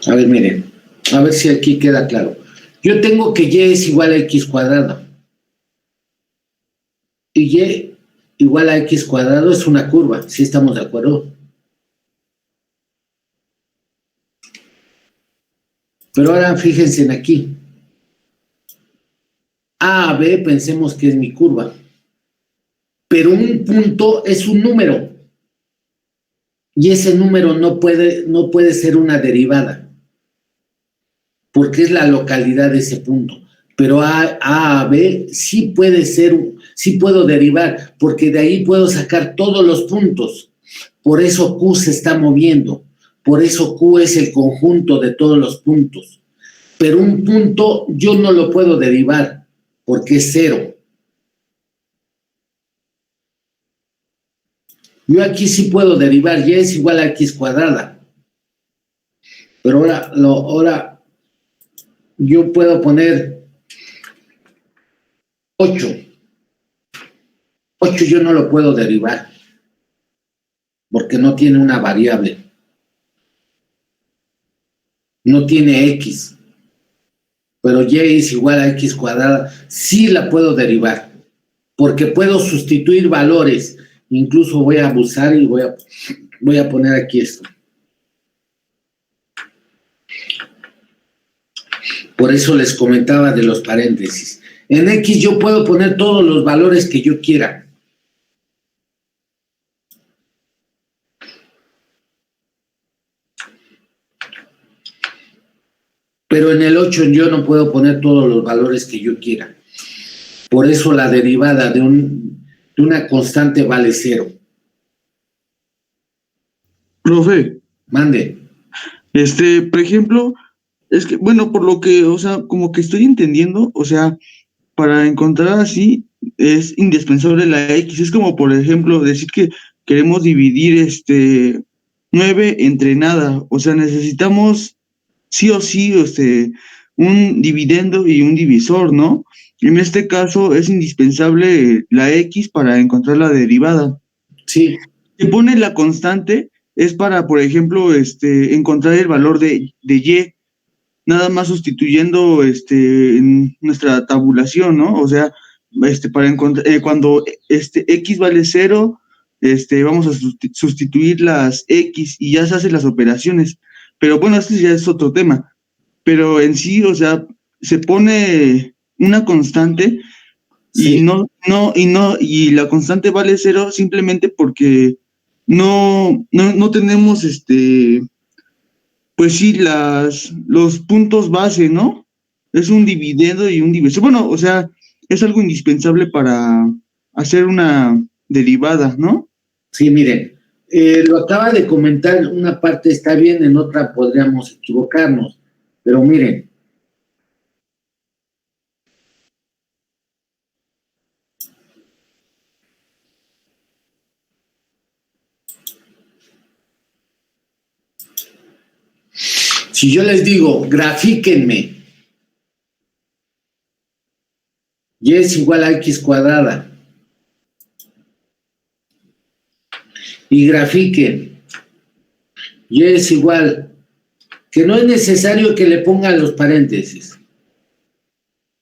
A ver, miren, a ver si aquí queda claro. Yo tengo que y es igual a x cuadrado. Y y igual a x cuadrado es una curva, ¿sí estamos de acuerdo? Pero ahora fíjense en aquí. A a B pensemos que es mi curva. Pero un punto es un número. Y ese número no puede ser una derivada. Porque es la localidad de ese punto. Pero A a B sí puede ser, sí puedo derivar, porque de ahí puedo sacar todos los puntos. Por eso Q se está moviendo. Por eso Q es el conjunto de todos los puntos. Pero un punto yo no lo puedo derivar, porque es cero. Yo aquí sí puedo derivar, y es igual a x cuadrada. Pero ahora yo puedo poner 8. 8 yo no lo puedo derivar, porque no tiene una variable. No tiene x. Pero y es igual a x cuadrada, sí la puedo derivar, porque puedo sustituir valores. Incluso voy a abusar y voy a poner aquí esto. Por eso les comentaba de los paréntesis. En X yo puedo poner todos los valores que yo quiera. Pero en el 8 yo no puedo poner todos los valores que yo quiera. Por eso la derivada de una constante vale 0. Profe, Mande. por ejemplo, es que, bueno, por lo que, o sea, como que estoy entendiendo, o sea, para encontrar así es indispensable la X. Es como, por ejemplo, decir que queremos dividir 9 entre nada. O sea, necesitamos sí o sí un dividendo y un divisor, ¿no? En este caso es indispensable la X para encontrar la derivada. Sí. Se pone la constante, es para, por ejemplo, encontrar el valor de Y, nada más sustituyendo en nuestra tabulación, ¿no? O sea, para encontrar, cuando X vale 0, vamos a sustituir las X y ya se hacen las operaciones. Pero bueno, esto ya es otro tema. Pero en sí, o sea, se pone una constante y Sí. y la constante vale 0 simplemente porque no tenemos pues sí, los puntos base, ¿no? Es un dividendo y un divisor. Bueno, o sea, es algo indispensable para hacer una derivada, ¿no? Sí, miren, lo acaba de comentar, una parte está bien, en otra podríamos equivocarnos, pero miren. Si yo les digo, grafíquenme, y es igual a x cuadrada, y grafiquen. Y es igual, que no es necesario que le pongan los paréntesis.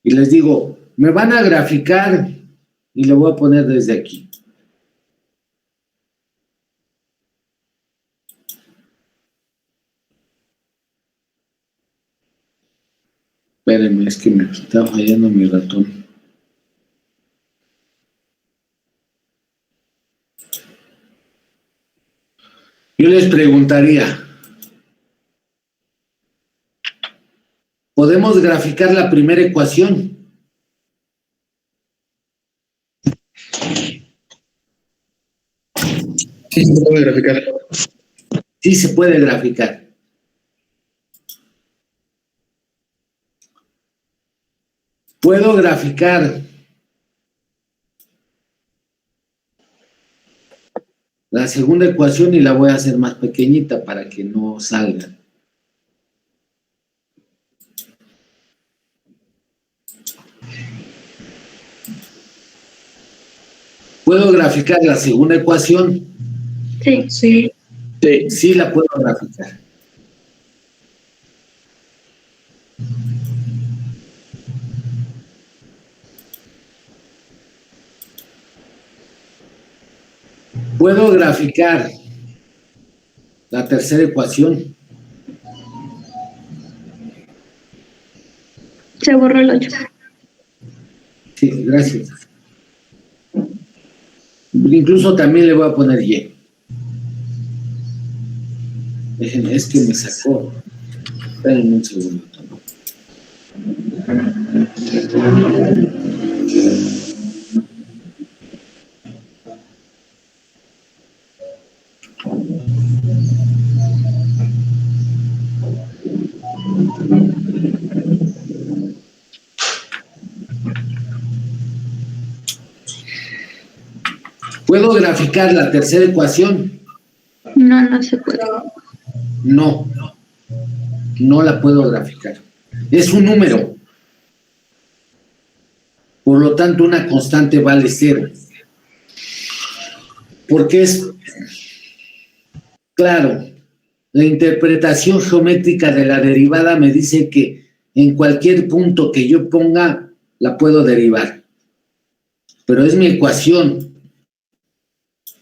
Y les digo, me van a graficar y lo voy a poner desde aquí. Espérenme, es que me está fallando mi ratón. Yo les preguntaría, ¿podemos graficar la primera ecuación? Sí, se puede graficar. Sí se puede graficar. Puedo graficar la segunda ecuación y la voy a hacer más pequeñita para que no salga. ¿Puedo graficar la segunda ecuación? Sí. Sí. Sí, la puedo graficar. ¿Puedo graficar la tercera ecuación? Se borró el 8. Sí, gracias. Incluso también le voy a poner Y. Déjenme, es que me sacó. Esperen un segundo. ¿Puedo graficar la tercera ecuación? No, no se puede. No, no la puedo graficar. Es un número. Por lo tanto, una constante vale 0. Porque es, claro, la interpretación geométrica de la derivada me dice que en cualquier punto que yo ponga, la puedo derivar. Pero es mi ecuación,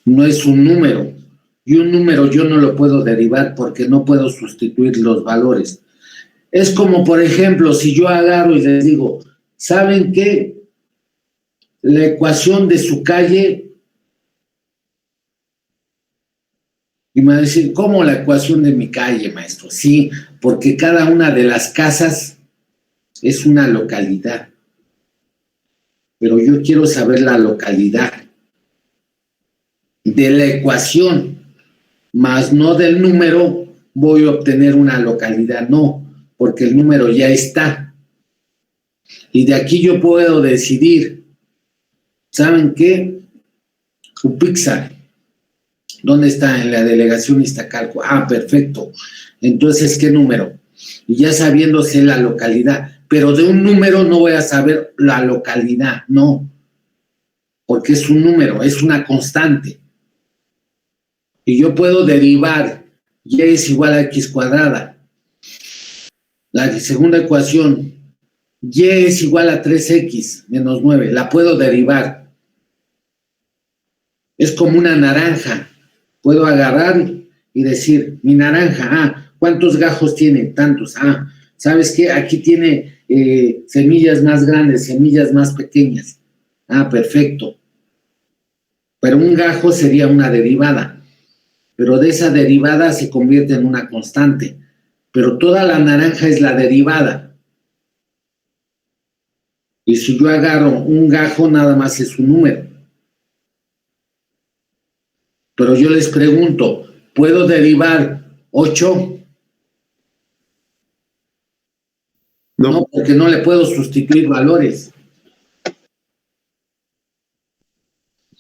no es un número. Y un número yo no lo puedo derivar porque no puedo sustituir los valores. Es como, por ejemplo, si yo agarro y les digo, ¿saben qué? La ecuación de su calle, y me va a decir, ¿cómo la ecuación de mi calle, maestro? Sí, porque cada una de las casas es una localidad. Pero yo quiero saber la localidad de la ecuación, más no del número, voy a obtener una localidad, no, porque el número ya está. Y de aquí yo puedo decidir, ¿saben qué? Upixa, ¿dónde está? En la delegación Iztacalco. Ah, perfecto. Entonces, ¿qué número? Y ya sabiéndose la localidad, pero de un número no voy a saber la localidad, no, porque es un número, es una constante. Y yo puedo derivar y es igual a x cuadrada. La segunda ecuación, y es igual a 3x menos 9, la puedo derivar. Es como una naranja. Puedo agarrar y decir, mi naranja, ¿cuántos gajos tiene? Tantos. ¿Sabes qué? Aquí tiene semillas más grandes, semillas más pequeñas. Perfecto. Pero un gajo sería una derivada. Pero de esa derivada se convierte en una constante. Pero toda la naranja es la derivada. Y si yo agarro un gajo, nada más es un número. Pero yo les pregunto, ¿puedo derivar 8? No, porque no le puedo sustituir valores.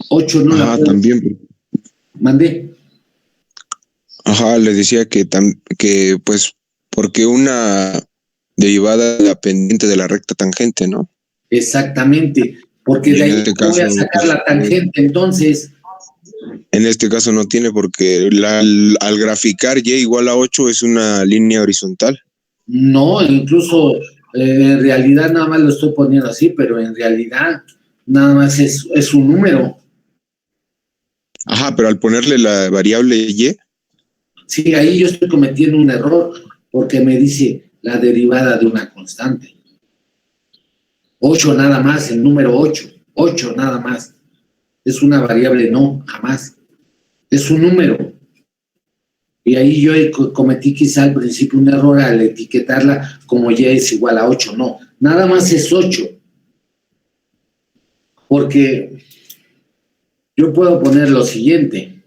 8 no la puedo. También. ¿Mandé? Le decía que pues porque una derivada la pendiente de la recta tangente, ¿no? Exactamente, porque de ahí voy a sacar la tangente, entonces En este caso no tiene porque al graficar y igual a 8 es una línea horizontal. No, incluso en realidad nada más lo estoy poniendo así, pero en realidad nada más es un número. Ajá, pero al ponerle la variable y. Sí, ahí yo estoy cometiendo un error porque me dice la derivada de una constante. 8 nada más, el número 8. 8 nada más. Es una variable, no, jamás. Es un número. Y ahí yo cometí quizá al principio un error al etiquetarla como y es igual a 8. No, nada más es 8. Porque yo puedo poner lo siguiente.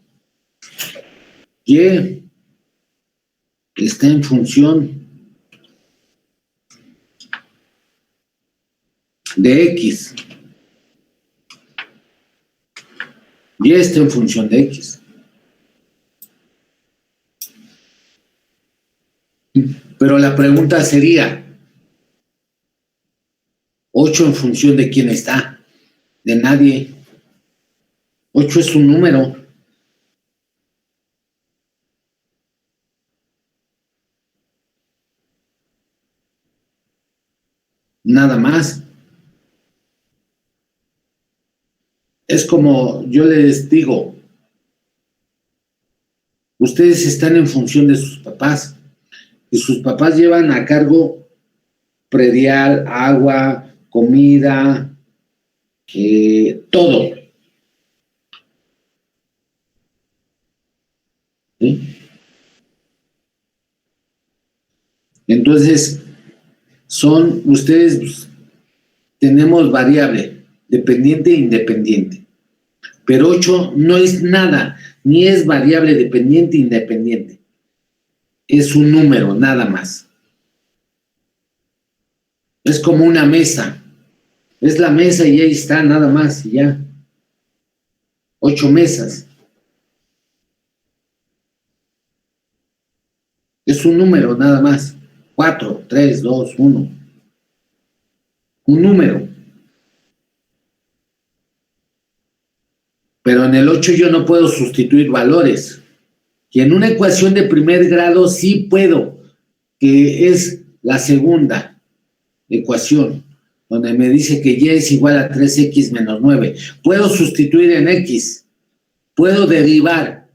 Y está en función de X. Y está en función de X. Pero la pregunta sería, ¿8 en función de quién está? De nadie. 8 es un número. Nada más. Es como yo les digo, ustedes están en función de sus papás y sus papás llevan a cargo predial, agua, comida, todo. ¿Sí? Entonces, ustedes tenemos variable, dependiente e independiente. Pero 8 no es nada, ni es variable dependiente e independiente. Es un número, nada más. Es como una mesa. Es la mesa y ahí está, nada más, y ya. 8 mesas. Es un número, nada más. 4, 3, 2, 1. Un número. Pero en el 8 yo no puedo sustituir valores. Y en una ecuación de primer grado sí puedo, que es la segunda ecuación, donde me dice que y es igual a 3x menos 9. Puedo sustituir en x, puedo derivar.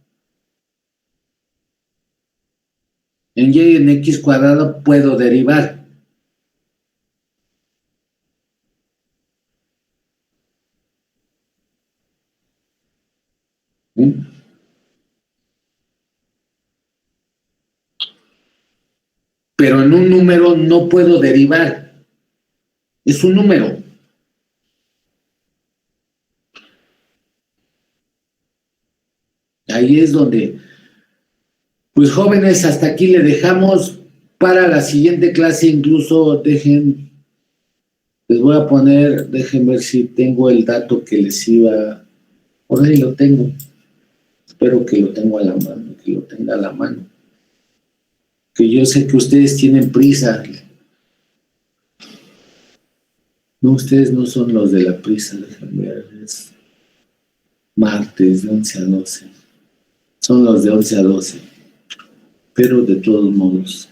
En y y en x cuadrado puedo derivar. ¿Sí? Pero en un número no puedo derivar. Es un número. Ahí es donde, pues jóvenes, hasta aquí le dejamos. Para la siguiente clase incluso les voy a poner, dejen ver si tengo el dato que les iba, por ahí lo tengo. Espero que lo tenga a la mano. Que yo sé que ustedes tienen prisa. No, ustedes no son los de la prisa, déjenme ver. Es martes de 11 a 12. Son los de 11 a 12. Pero de todos modos.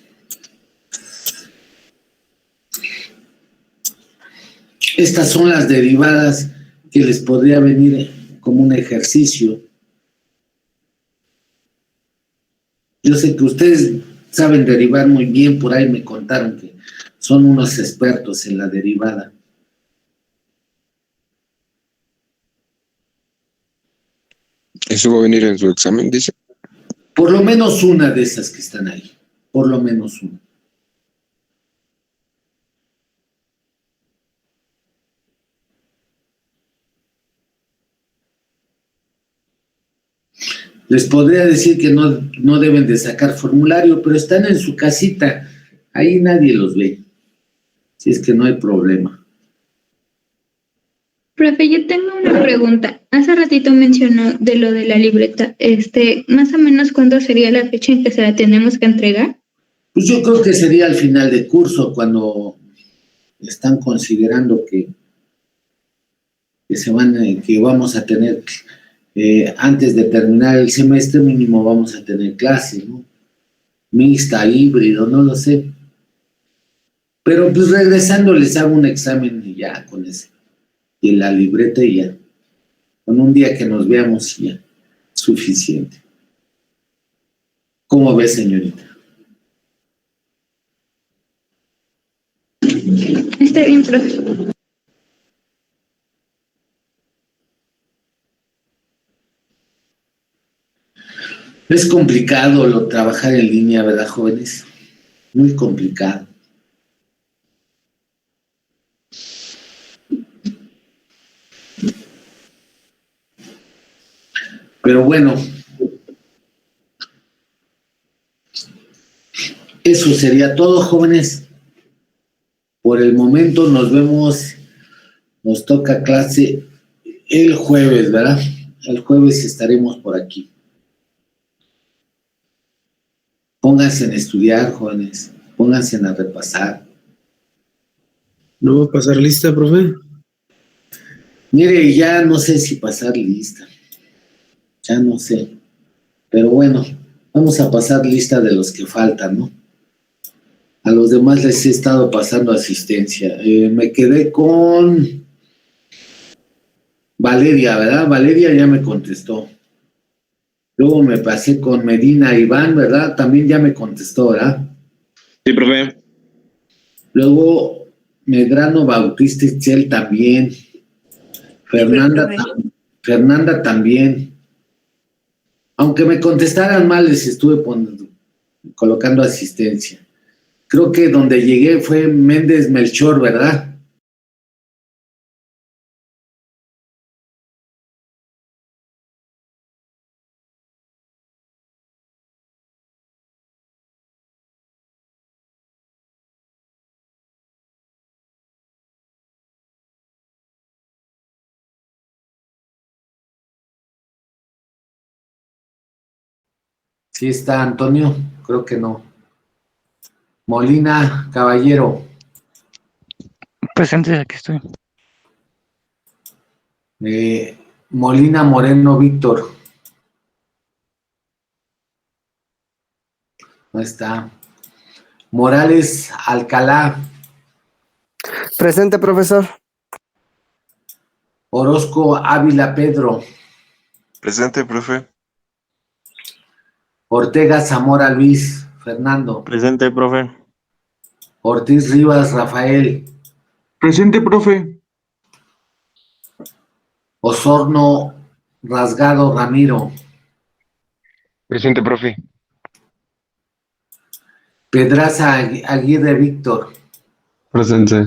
Estas son las derivadas que les podría venir como un ejercicio. Yo sé que ustedes saben derivar muy bien, por ahí me contaron que son unos expertos en la derivada. ¿Eso va a venir en su examen, dice? Por lo menos una de esas que están ahí, por lo menos una. Les podría decir que no deben de sacar formulario, pero están en su casita, ahí nadie los ve. Si es que no hay problema. Profe, yo tengo una pregunta. Hace ratito mencionó de lo de la libreta. Más o menos, ¿cuándo sería la fecha en que se la tenemos que entregar? Pues yo creo que sería al final de curso, cuando están considerando que vamos a tener antes de terminar el semestre mínimo vamos a tener clase, ¿no? Mixta, híbrido, no lo sé. Pero pues regresando les hago un examen y ya con ese. Y la libreta y ya. Con un día que nos veamos ya. Suficiente. ¿Cómo ves, señorita? Está bien, profe. Es complicado trabajar en línea, ¿verdad, jóvenes? Muy complicado. Pero bueno, eso sería todo, jóvenes. Por el momento nos vemos, nos toca clase el jueves, ¿verdad? El jueves estaremos por aquí. Pónganse en estudiar, jóvenes. Pónganse a repasar. ¿No va a pasar lista, profe? Mire, ya no sé si pasar lista. Ya no sé. Pero bueno, vamos a pasar lista de los que faltan, ¿no? A los demás les he estado pasando asistencia. Me quedé con Valeria, ¿verdad? Valeria ya me contestó. Luego me pasé con Medina Iván, ¿verdad? También ya me contestó, ¿verdad? Sí, profe. Luego Medrano Bautista Itzel también. Fernanda también. Aunque me contestaran mal, les estuve colocando asistencia. Creo que donde llegué fue Méndez Melchor, ¿verdad? Sí está Antonio, creo que no. Molina Caballero. Presente, aquí estoy. Molina Moreno Víctor. No está. Morales Alcalá. Presente, profesor. Orozco Ávila Pedro. Presente, profe. Ortega Zamora Luis Fernando. Presente, profe. Ortiz Rivas Rafael. Presente, profe. Osorno Rasgado Ramiro. Presente, profe. Pedraza Aguirre Víctor. Presente.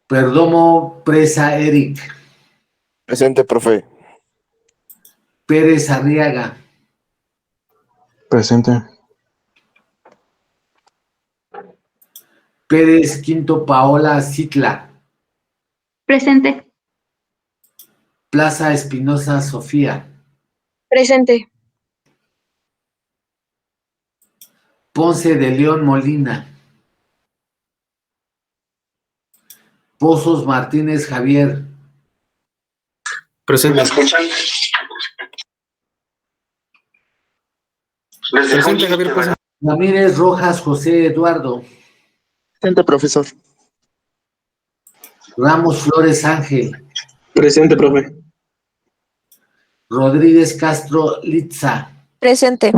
Perdomo Presa Eric. Presente, profe. Pérez Arriaga. Presente. Pérez Quinto Paola Citla. Presente. Plaza Espinosa Sofía. Presente. Ponce de León Molina. Pozos Martínez Javier. Presente. ¿Me escuchan? Presente, Javier Poza. Ramírez Rojas José Eduardo. Presente, profesor. Ramos Flores Ángel. Presente, profe. Rodríguez Castro Litza. Presente.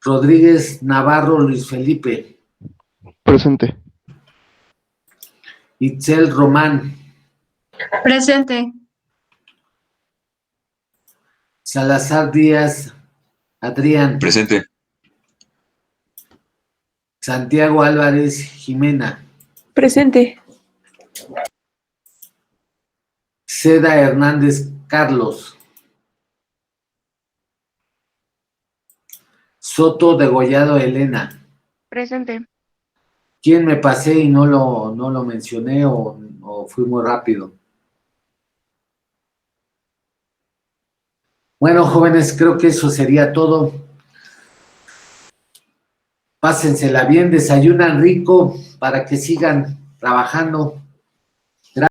Rodríguez Navarro Luis Felipe. Presente. Itzel Román. Presente. Salazar Díaz Adrián. Presente. Santiago Álvarez Jimena. Presente. Seda Hernández Carlos. Soto Degollado Elena. Presente. ¿Quién me pasé y no lo mencioné o fui muy rápido? Bueno, jóvenes, creo que eso sería todo. Pásensela bien, desayunan rico para que sigan trabajando.